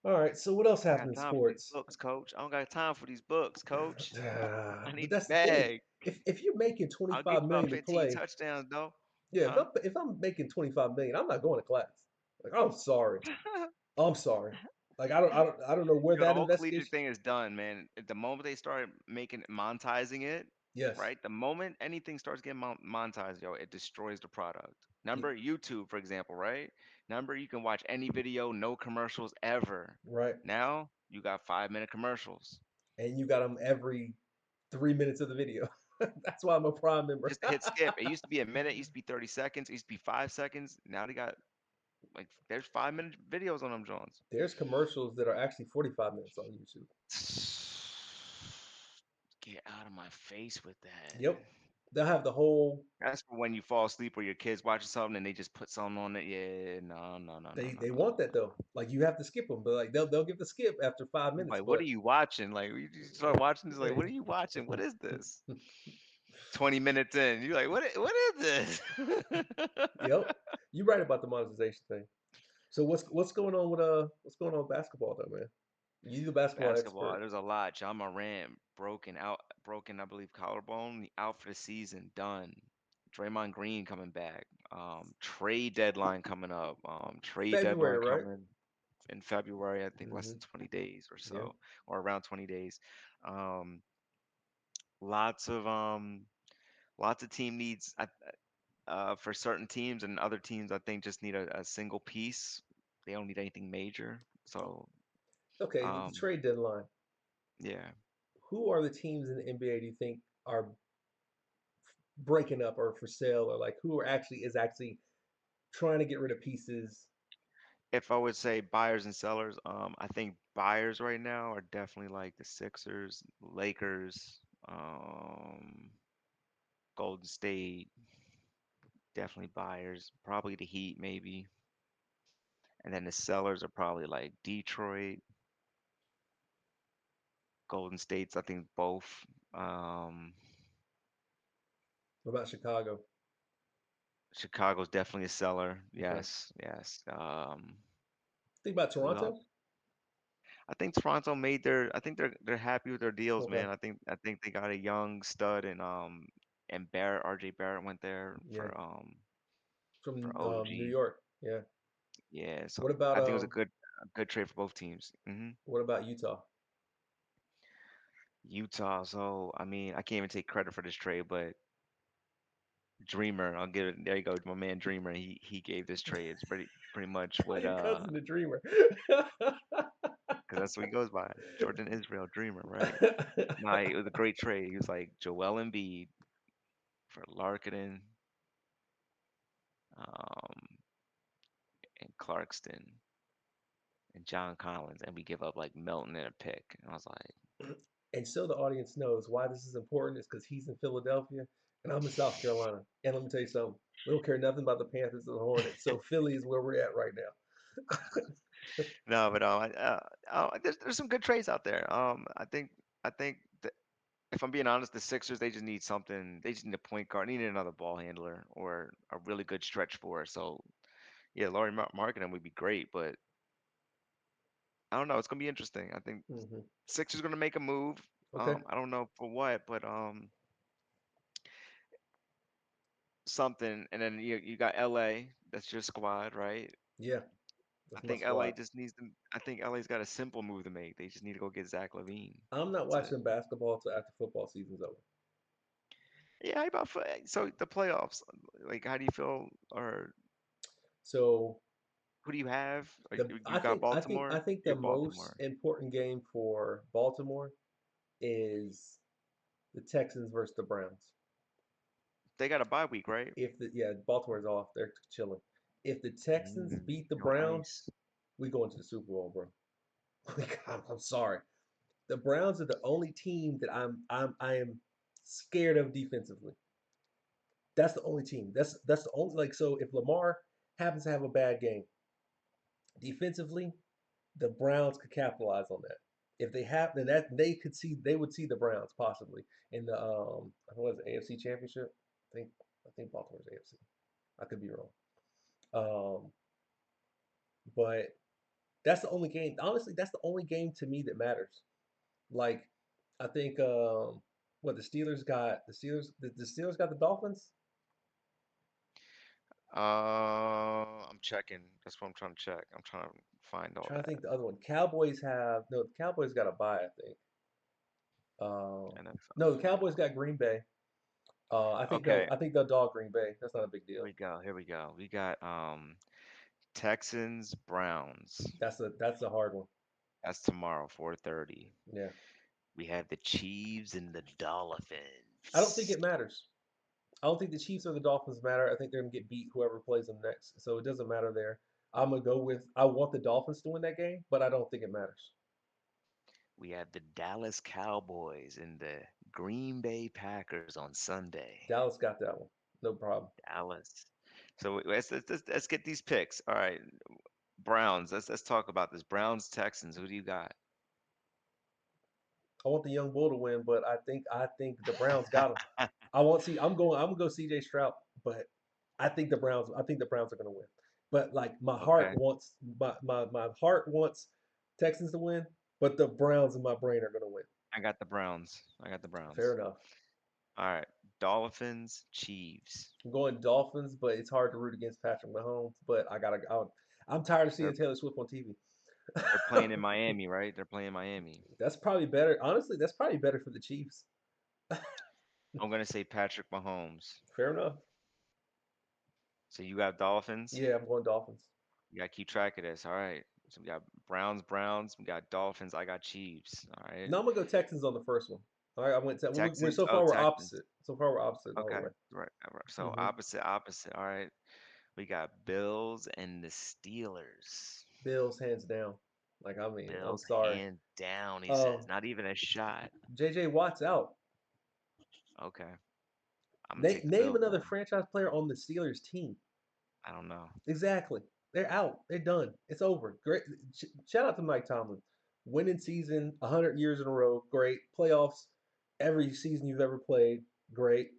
Speaker 1: All right. So what else
Speaker 2: I
Speaker 1: happened
Speaker 2: got
Speaker 1: in
Speaker 2: time for these
Speaker 1: sports?
Speaker 2: books, coach. I don't got time for these books, coach. I
Speaker 1: But
Speaker 2: need the
Speaker 1: that's the thing.
Speaker 2: bag.
Speaker 1: If you're making
Speaker 2: I'll get
Speaker 1: 25
Speaker 2: you about
Speaker 1: million to
Speaker 2: 15
Speaker 1: play,
Speaker 2: touchdowns, though.
Speaker 1: yeah. If
Speaker 2: Huh?
Speaker 1: I'm making 25 million, I'm not going to class. Like, I'm sorry. I'm sorry. Like, I don't know where
Speaker 2: Yo, the
Speaker 1: that
Speaker 2: whole collegiate
Speaker 1: investigation.
Speaker 2: thing is done, man. At the moment they start making monetizing it,
Speaker 1: Yes.
Speaker 2: right? The moment anything starts getting monetized, yo, it destroys the product.
Speaker 1: You,
Speaker 2: Number YouTube, for example, right? Number you can watch any video, no commercials ever.
Speaker 1: right.
Speaker 2: Now you got 5-minute commercials.
Speaker 1: And you got them every 3 minutes of the video. That's why I'm a Prime member.
Speaker 2: Just hit skip. It used to be a minute, it used to be 30 seconds, it used to be 5 seconds. Now they got like there's 5-minute videos on them Jones.
Speaker 1: There's commercials that are actually 45 minutes on YouTube.
Speaker 2: Get out of my face with that.
Speaker 1: Yep. They'll have the whole.
Speaker 2: That's for when you fall asleep or your kids watching something and they just put something on it. Yeah, no, no, no, no,
Speaker 1: They
Speaker 2: no,
Speaker 1: they
Speaker 2: no,
Speaker 1: want
Speaker 2: no,
Speaker 1: that
Speaker 2: no.
Speaker 1: though. Like, you have to skip them, but like they'll give the skip after 5 minutes.
Speaker 2: Like, what are
Speaker 1: But
Speaker 2: you watching? Like, you start watching this. Like, what are you watching? What is this? 20 minutes in, you're like, what is this?
Speaker 1: yep, you're right about the monetization thing. So what's going on with basketball though, man? You the basketball
Speaker 2: Basketball,
Speaker 1: expert.
Speaker 2: there's a lot. John Morant broken, I believe, collarbone, out for the season, done. Draymond Green coming back. Trade deadline coming up. Trade
Speaker 1: February,
Speaker 2: deadline
Speaker 1: right?
Speaker 2: coming in February, I think less
Speaker 1: Hmm.
Speaker 2: than 20 days or
Speaker 1: Yeah.
Speaker 2: so, or around 20 days. Um, lots of team needs for certain teams, and other teams I think just need a single piece. They don't need anything major. So
Speaker 1: Okay, with the
Speaker 2: um,
Speaker 1: trade deadline,
Speaker 2: yeah.
Speaker 1: who are the teams in the NBA do you think are breaking up or for sale, or like who is actually trying to get rid of pieces?
Speaker 2: If I would say buyers and sellers, I think buyers right now are definitely like the Sixers, Lakers, Golden State, definitely buyers. Probably the Heat, maybe. And then the sellers are probably like Detroit, Golden States, I think both. Um,
Speaker 1: What about Chicago?
Speaker 2: Chicago's definitely a seller.
Speaker 1: Okay.
Speaker 2: Yes, yes.
Speaker 1: Think about
Speaker 2: Who else?
Speaker 1: Toronto.
Speaker 2: I think Toronto made their. I think they're happy with their deals,
Speaker 1: Okay.
Speaker 2: man. I think they got a young stud and Barrett, RJ Barrett went there
Speaker 1: Yeah.
Speaker 2: for
Speaker 1: From New
Speaker 2: OG.
Speaker 1: York. Yeah.
Speaker 2: Yeah,
Speaker 1: What
Speaker 2: so
Speaker 1: about
Speaker 2: I think it was a good trade for both teams.
Speaker 1: what about Utah?
Speaker 2: Utah. So I mean, I can't even take credit for this trade, but Dreamer, I'll give it. There you go, my man Dreamer. He gave this trade. It's pretty much
Speaker 1: Call
Speaker 2: what
Speaker 1: your cousin the dreamer.
Speaker 2: because that's what he goes by. Jordan Israel Dreamer, right? Nah, it was a great trade. He was like Joel Embiid for Larkin, um, and Clarkston and John Collins, and we give up like Melton and a pick. And I was like,
Speaker 1: And so the audience knows why this is important is because he's in Philadelphia and I'm in South Carolina. And let me tell you something. We don't care nothing about the Panthers or the Hornets. So Philly is where we're at right now.
Speaker 2: no, but there's some good trades out there. I think that if I'm being honest, the Sixers they just need something. They just need a point guard. They need another ball handler or a really good stretch four. So yeah, Laurie Markkinen would be great, but I don't know. It's gonna be interesting. I think
Speaker 1: Hmm.
Speaker 2: Sixers gonna make a move.
Speaker 1: Okay.
Speaker 2: I don't know for what, but something. And then you got LA. That's your squad, right?
Speaker 1: Yeah.
Speaker 2: I
Speaker 1: That's my
Speaker 2: think LA
Speaker 1: squad.
Speaker 2: just needs to. I think LA's got a simple move to make. They just need to go get Zach Levine.
Speaker 1: I'm not
Speaker 2: That's it.
Speaker 1: watching basketball till after football season's over.
Speaker 2: Yeah, how about so the playoffs? Like, how do you feel? Or
Speaker 1: So
Speaker 2: who do you have? Like,
Speaker 1: the
Speaker 2: you got
Speaker 1: I
Speaker 2: Baltimore.
Speaker 1: think the
Speaker 2: You're
Speaker 1: most
Speaker 2: Baltimore.
Speaker 1: important game for Baltimore is the Texans versus the Browns.
Speaker 2: They got a bye week, right?
Speaker 1: If the yeah, Baltimore's off, they're chilling. If the Texans beat the Browns,
Speaker 2: Nice.
Speaker 1: we go into the Super Bowl, bro. I'm sorry. The Browns are the only team that I am scared of defensively. That's the only team. That's the only like so if Lamar happens to have a bad game defensively, the Browns could capitalize on that. If they have, then that they would see the Browns possibly in the I think it was the AFC Championship. I think Baltimore's AFC. I could be wrong. Um, but that's the only game. Honestly, that's the only game to me that matters. Like, I think what the Steelers got the Dolphins.
Speaker 2: I'm checking. That's what I'm trying to check. I'm trying to find
Speaker 1: I'm
Speaker 2: all
Speaker 1: trying to
Speaker 2: that.
Speaker 1: think the other one. Cowboys have no. The Cowboys got a bye, I think.
Speaker 2: NFL
Speaker 1: No, the Cowboys
Speaker 2: Finale.
Speaker 1: got Green Bay.
Speaker 2: Okay,
Speaker 1: I think they'll dog Green Bay. That's not a big
Speaker 2: here
Speaker 1: deal.
Speaker 2: we go. Here we go. We got Texans Browns.
Speaker 1: That's a hard one.
Speaker 2: That's tomorrow, 4:30.
Speaker 1: Yeah,
Speaker 2: We have the Chiefs and the
Speaker 1: I don't think
Speaker 2: Dolphins.
Speaker 1: it matters. I don't think the Chiefs or the Dolphins matter. I think they're gonna get beat whoever plays them next. So it doesn't matter there. I'm gonna go with I want the Dolphins to win that game, but I don't think it matters.
Speaker 2: We have the Dallas Cowboys and the Green Bay Packers on Sunday.
Speaker 1: Dallas got that one. No problem.
Speaker 2: Dallas. So let's get these picks. All right, Browns. Let's talk about this. Browns Texans. Who do you got?
Speaker 1: I want the young bull to win, but I think the Browns got him. I'm gonna go CJ Stroud, but I think the Browns are gonna win. But like
Speaker 2: Okay,
Speaker 1: my heart wants Texans to win, but the Browns in my brain are gonna win.
Speaker 2: I got the Browns. I got the
Speaker 1: Fair
Speaker 2: Browns.
Speaker 1: enough.
Speaker 2: All right, Dolphins Chiefs.
Speaker 1: I'm going Dolphins, but it's hard to root against Patrick Mahomes. But I'm tired of seeing
Speaker 2: They're
Speaker 1: Taylor Swift on TV.
Speaker 2: they're playing in Miami, right? They're playing Miami.
Speaker 1: That's probably better. Honestly, that's probably better for the Chiefs.
Speaker 2: I'm gonna say Patrick Mahomes.
Speaker 1: Fair enough.
Speaker 2: So you got Dolphins.
Speaker 1: Yeah, I'm going Dolphins.
Speaker 2: You gotta keep track of this. All right. So we got Browns. We got Dolphins. I got Chiefs. All right.
Speaker 1: No, I'm gonna go Texans on the first one. All right, I went. We're
Speaker 2: Texans.
Speaker 1: so
Speaker 2: Oh,
Speaker 1: far we're
Speaker 2: Texans.
Speaker 1: opposite. So far we're opposite the whole
Speaker 2: Okay.
Speaker 1: way.
Speaker 2: Right. So
Speaker 1: Hmm.
Speaker 2: opposite. All right. We got Bills and the Steelers.
Speaker 1: Bills hands down. Like I mean, I'm
Speaker 2: Bills
Speaker 1: sorry.
Speaker 2: hands down, he
Speaker 1: Uh,
Speaker 2: says. Not even a shot.
Speaker 1: JJ Watt's out.
Speaker 2: Okay. I'm gonna take the
Speaker 1: Name
Speaker 2: Bills
Speaker 1: another
Speaker 2: then.
Speaker 1: franchise player on the Steelers team.
Speaker 2: I don't know.
Speaker 1: Exactly. They're out. They're done. It's over. Great. Shout out to Mike Tomlin. Winning season 100 years in a row. Great. Playoffs every season you've ever played. Great.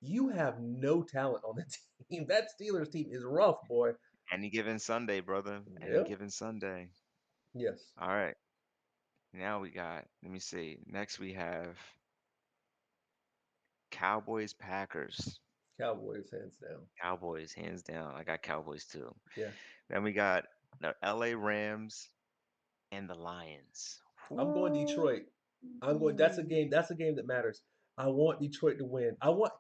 Speaker 1: You have no talent on the team. That Steelers team is rough, boy.
Speaker 2: Any given Sunday, brother. Any
Speaker 1: Yeah.
Speaker 2: given Sunday.
Speaker 1: Yes.
Speaker 2: All right. Now we got, let me see. Next we have Cowboys Packers.
Speaker 1: Cowboys hands down.
Speaker 2: Cowboys, hands down. I got Cowboys too.
Speaker 1: Yeah.
Speaker 2: Then we got the LA Rams and the Lions.
Speaker 1: I'm going Detroit. I'm going. That's a
Speaker 2: Ooh.
Speaker 1: game. That's a game that matters. I want Detroit to win. I want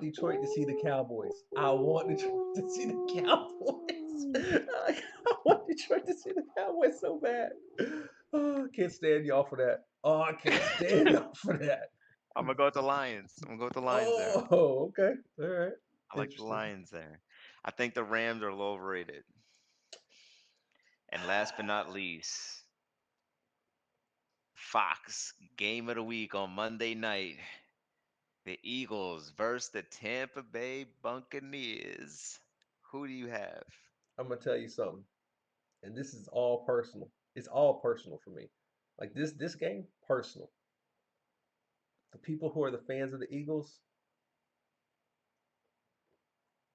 Speaker 1: Detroit to see the Cowboys. I want Detroit to see the
Speaker 2: Ooh.
Speaker 1: Cowboys. I want Detroit to see the Cowboys so bad. Oh, I can't stand y'all for that. Oh, I can't stand y'all for that.
Speaker 2: I'm gonna go with the Lions. I'm gonna go with the Lions there.
Speaker 1: Oh, okay. All right.
Speaker 2: I like the
Speaker 1: Interesting.
Speaker 2: Lions there. I think the Rams are low overrated. And last but not least, Fox game of the week on Monday night. The Eagles versus the Tampa Bay Buccaneers. Who do you have?
Speaker 1: I'm gonna tell you something, and this is all personal. It's all personal for me. Like this game, personal. The people who are the fans of the Eagles,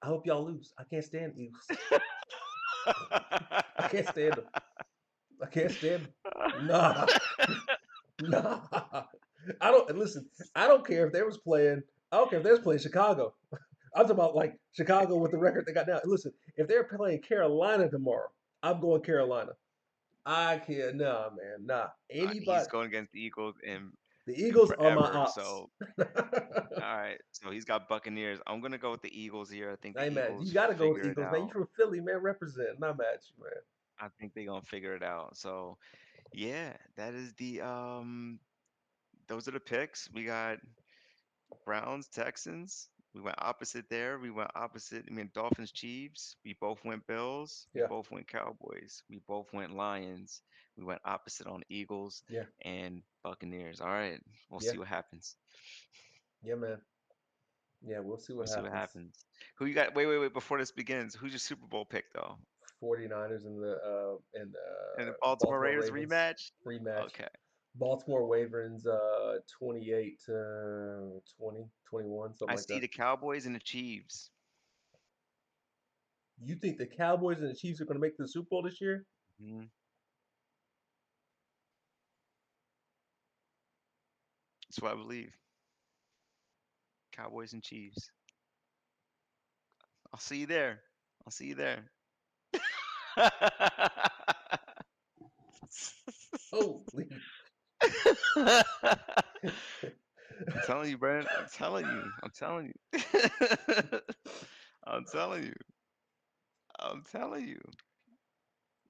Speaker 1: I hope y'all lose. I can't stand the Eagles. I can't stand them. I can't stand them. Nah, nah. I don't and listen. I don't care if they was playing. I don't care if they was playing Chicago. I'm talking about like Chicago with the record they got now. Listen, if they're playing Carolina tomorrow, I'm going Carolina. I can't. Nah, man. Nah.
Speaker 2: He's
Speaker 1: Anybody.
Speaker 2: going against the Eagles in
Speaker 1: The Eagles are my
Speaker 2: forever.
Speaker 1: ops.
Speaker 2: So, all right. So he's got Buccaneers. I'm gonna go with the Eagles here. I think
Speaker 1: I
Speaker 2: the
Speaker 1: ain't mad. You
Speaker 2: Eagles
Speaker 1: got to go with
Speaker 2: figure it
Speaker 1: Eagles, man. You
Speaker 2: out.
Speaker 1: from Philly, man. Represent. Not mad at you, man.
Speaker 2: I think they're gonna figure it out. So yeah, that is the those are the picks. We got Browns, Texans. We went opposite there. We went opposite. I mean, Dolphins, Chiefs. We both went Bills. We
Speaker 1: Yeah.
Speaker 2: both went Cowboys. We both went Lions. We went opposite on Eagles
Speaker 1: Yeah.
Speaker 2: and Buccaneers. All right, we'll
Speaker 1: Yeah.
Speaker 2: see what happens.
Speaker 1: Yeah, man. Yeah, we'll see
Speaker 2: We'll
Speaker 1: what
Speaker 2: see what
Speaker 1: happens.
Speaker 2: happens. Who you got? Wait, wait, wait. Before this begins, who's your Super Bowl pick though?
Speaker 1: 49ers and
Speaker 2: And the
Speaker 1: the
Speaker 2: Baltimore
Speaker 1: Baltimore
Speaker 2: Ravens
Speaker 1: Ravens
Speaker 2: rematch?
Speaker 1: rematch.
Speaker 2: Okay.
Speaker 1: Baltimore Ravens 28 to 20, 21, something
Speaker 2: I
Speaker 1: like
Speaker 2: see
Speaker 1: that.
Speaker 2: the Cowboys and the Chiefs.
Speaker 1: You think the Cowboys and the Chiefs are going to make the Super Bowl this year?
Speaker 2: Mhm. That's what I believe. Cowboys and Chiefs. I'll see you there. I'll see you there.
Speaker 1: Holy.
Speaker 2: I'm telling you, Brandon. I'm telling you. I'm telling you. I'm telling you. I'm telling you.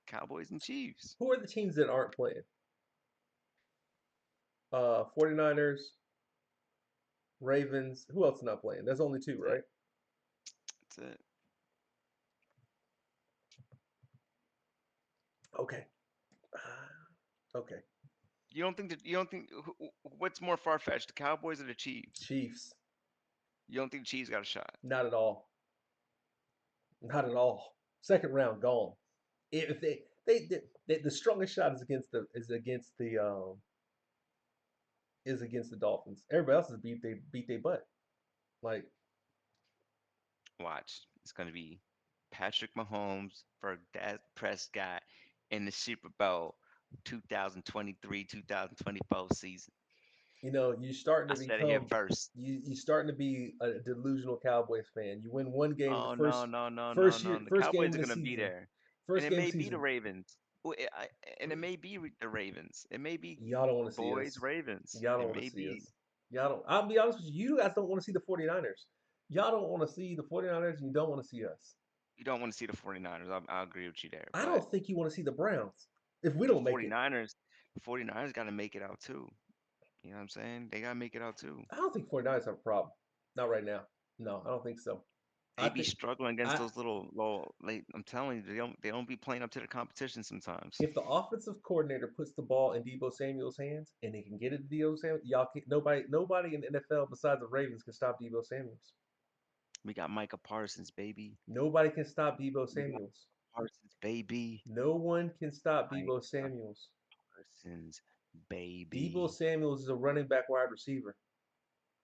Speaker 2: Cowboys and Chiefs.
Speaker 1: Who are the teams that aren't playing? 49ers, Ravens. Who else is not playing? There's only two,
Speaker 2: That's it.
Speaker 1: right?
Speaker 2: That's it.
Speaker 1: Okay. Okay.
Speaker 2: You don't think what's more far-fetched, the Cowboys or the Chiefs?
Speaker 1: Chiefs.
Speaker 2: You don't think the Chiefs got a shot?
Speaker 1: Not at all. Not at all. Second round gone. If the strongest shot is against the Dolphins. Everybody else is beat they butt. Like
Speaker 2: Watch. It's gonna be Patrick Mahomes for Dak Prescott in the Super Bowl 2023, 2024 season.
Speaker 1: you're starting
Speaker 2: I
Speaker 1: to
Speaker 2: said it here
Speaker 1: become
Speaker 2: first.
Speaker 1: you starting to be a delusional Cowboys fan. You win one game the
Speaker 2: Oh no, no, no, no,
Speaker 1: first
Speaker 2: no.
Speaker 1: year
Speaker 2: The
Speaker 1: first game
Speaker 2: Cowboys
Speaker 1: of
Speaker 2: are
Speaker 1: the
Speaker 2: gonna be
Speaker 1: season.
Speaker 2: there, and
Speaker 1: First
Speaker 2: it
Speaker 1: game of
Speaker 2: may
Speaker 1: the
Speaker 2: be the
Speaker 1: season.
Speaker 2: Ravens. And it may be the Ravens. It may be
Speaker 1: Y'all don't want to see
Speaker 2: boys
Speaker 1: us.
Speaker 2: Ravens.
Speaker 1: Y'all
Speaker 2: It
Speaker 1: don't want to
Speaker 2: may
Speaker 1: see
Speaker 2: be.
Speaker 1: us. Y'all don't. I'll be honest with you. You guys don't want to see the 49ers. Y'all don't want to see the 49ers and you don't want to see us.
Speaker 2: You don't want to see the 49ers. I agree with you there,
Speaker 1: I
Speaker 2: but
Speaker 1: don't think you want to see the Browns if we
Speaker 2: the
Speaker 1: don't make it.
Speaker 2: 49ers, the 49ers got to make it out too. You know what I'm saying? They got to make it out too.
Speaker 1: I don't think 49ers have a problem. Not right now. No, I don't think so. I
Speaker 2: They be
Speaker 1: think
Speaker 2: struggling against
Speaker 1: I
Speaker 2: those little like I'm telling you, they don't be playing up to the competition sometimes.
Speaker 1: if the offensive coordinator puts the ball in Debo Samuel's hands and they can get it to Debo Samuel, y'all can, nobody in the NFL besides the Ravens can stop Debo Samuels.
Speaker 2: We got Micah Parsons, baby.
Speaker 1: Nobody can stop Debo
Speaker 2: We got
Speaker 1: Samuels.
Speaker 2: Parsons, baby.
Speaker 1: No one can stop Debo
Speaker 2: Micah
Speaker 1: Samuels.
Speaker 2: Parsons,
Speaker 1: Debo
Speaker 2: baby.
Speaker 1: Samuels is a running back wide receiver.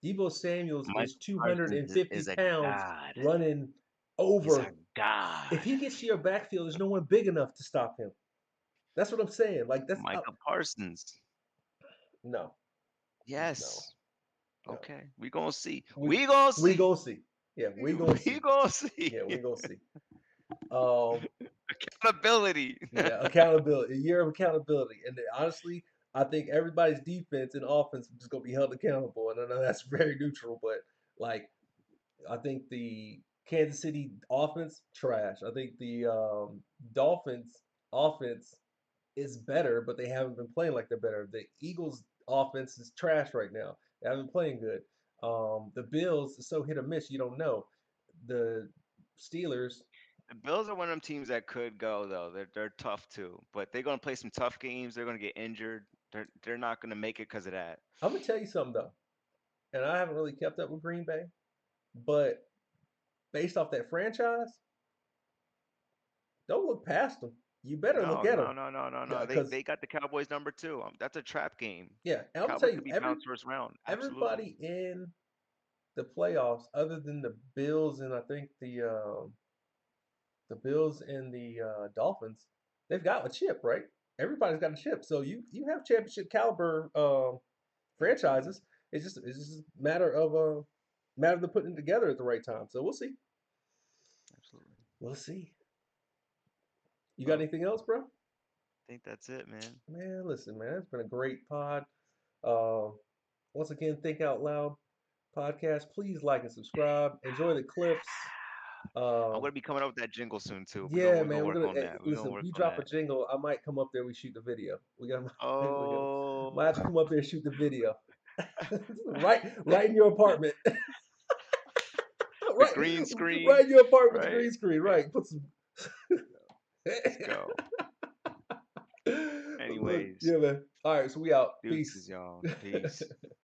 Speaker 1: Debo Samuels is
Speaker 2: Micah Parsons
Speaker 1: 250
Speaker 2: is a
Speaker 1: pounds
Speaker 2: god.
Speaker 1: running
Speaker 2: He's
Speaker 1: over.
Speaker 2: a
Speaker 1: If
Speaker 2: god.
Speaker 1: he gets to your backfield, there's no one big enough to stop him. That's what I'm saying. Like that's
Speaker 2: Micah Parsons.
Speaker 1: no, no,
Speaker 2: Yes.
Speaker 1: no.
Speaker 2: Okay. We gonna see.
Speaker 1: We
Speaker 2: We gonna
Speaker 1: we
Speaker 2: see.
Speaker 1: gonna see. Yeah, we gonna
Speaker 2: We
Speaker 1: see.
Speaker 2: gonna see.
Speaker 1: Yeah, we gonna see. Um,
Speaker 2: Accountability.
Speaker 1: yeah, accountability. A year of accountability, and honestly, I think everybody's defense and offense is just gonna be held accountable. And I know that's very neutral, but like I think the Kansas City offense trash. I think the Dolphins offense is better, but they haven't been playing like they're better. The Eagles offense is trash right now. They haven't been playing good. The Bills is so hit or miss. You don't know. The Steelers.
Speaker 2: The Bills are one of them teams that could go though. They're tough too, but they're gonna play some tough games. They're gonna get injured. They're not gonna make it because of that.
Speaker 1: I'm gonna tell you something though, and I haven't really kept up with Green Bay, but based off that franchise, don't look past them. You better look
Speaker 2: No,
Speaker 1: at
Speaker 2: no,
Speaker 1: them,
Speaker 2: no, no, no, no. They
Speaker 1: because
Speaker 2: they got the Cowboys number two. That's a trap game.
Speaker 1: yeah, and I'm gonna tell
Speaker 2: Cowboys
Speaker 1: you,
Speaker 2: could be bounced first round. Absolutely.
Speaker 1: everybody in the playoffs, other than the Bills and I think the Bills and the Dolphins, they've got a chip, right? Everybody's got a chip, so you have championship caliber
Speaker 2: Absolutely.
Speaker 1: franchises. It's just a matter of the putting it together at the right time. So we'll see.
Speaker 2: Absolutely.
Speaker 1: We'll see. You got
Speaker 2: Well,
Speaker 1: anything else, bro?
Speaker 2: I think that's it, man.
Speaker 1: Man, listen, man, it's been a great pod. Uh, Once again, Think Out Loud podcast. Please like and subscribe. Enjoy the clips.
Speaker 2: I'm
Speaker 1: Um,
Speaker 2: gonna be coming up with that jingle soon too. We're gonna
Speaker 1: yeah,
Speaker 2: we're gonna
Speaker 1: man, we're
Speaker 2: work
Speaker 1: gonna
Speaker 2: on that. We're gonna
Speaker 1: listen.
Speaker 2: work
Speaker 1: You
Speaker 2: on
Speaker 1: drop a
Speaker 2: that.
Speaker 1: jingle, I might come up there. We shoot the video. We got. Might
Speaker 2: Oh,
Speaker 1: have to come up there and shoot the video. Right in your apartment.
Speaker 2: the
Speaker 1: right,
Speaker 2: green
Speaker 1: right
Speaker 2: screen,
Speaker 1: in your apartment with the
Speaker 2: right?
Speaker 1: green screen.
Speaker 2: Right.
Speaker 1: Right. Put some.
Speaker 2: Let's go.
Speaker 1: Look,
Speaker 2: Anyways,
Speaker 1: yeah, man. All right, so we out.
Speaker 2: deuces,
Speaker 1: Peace.
Speaker 2: y'all. Peace.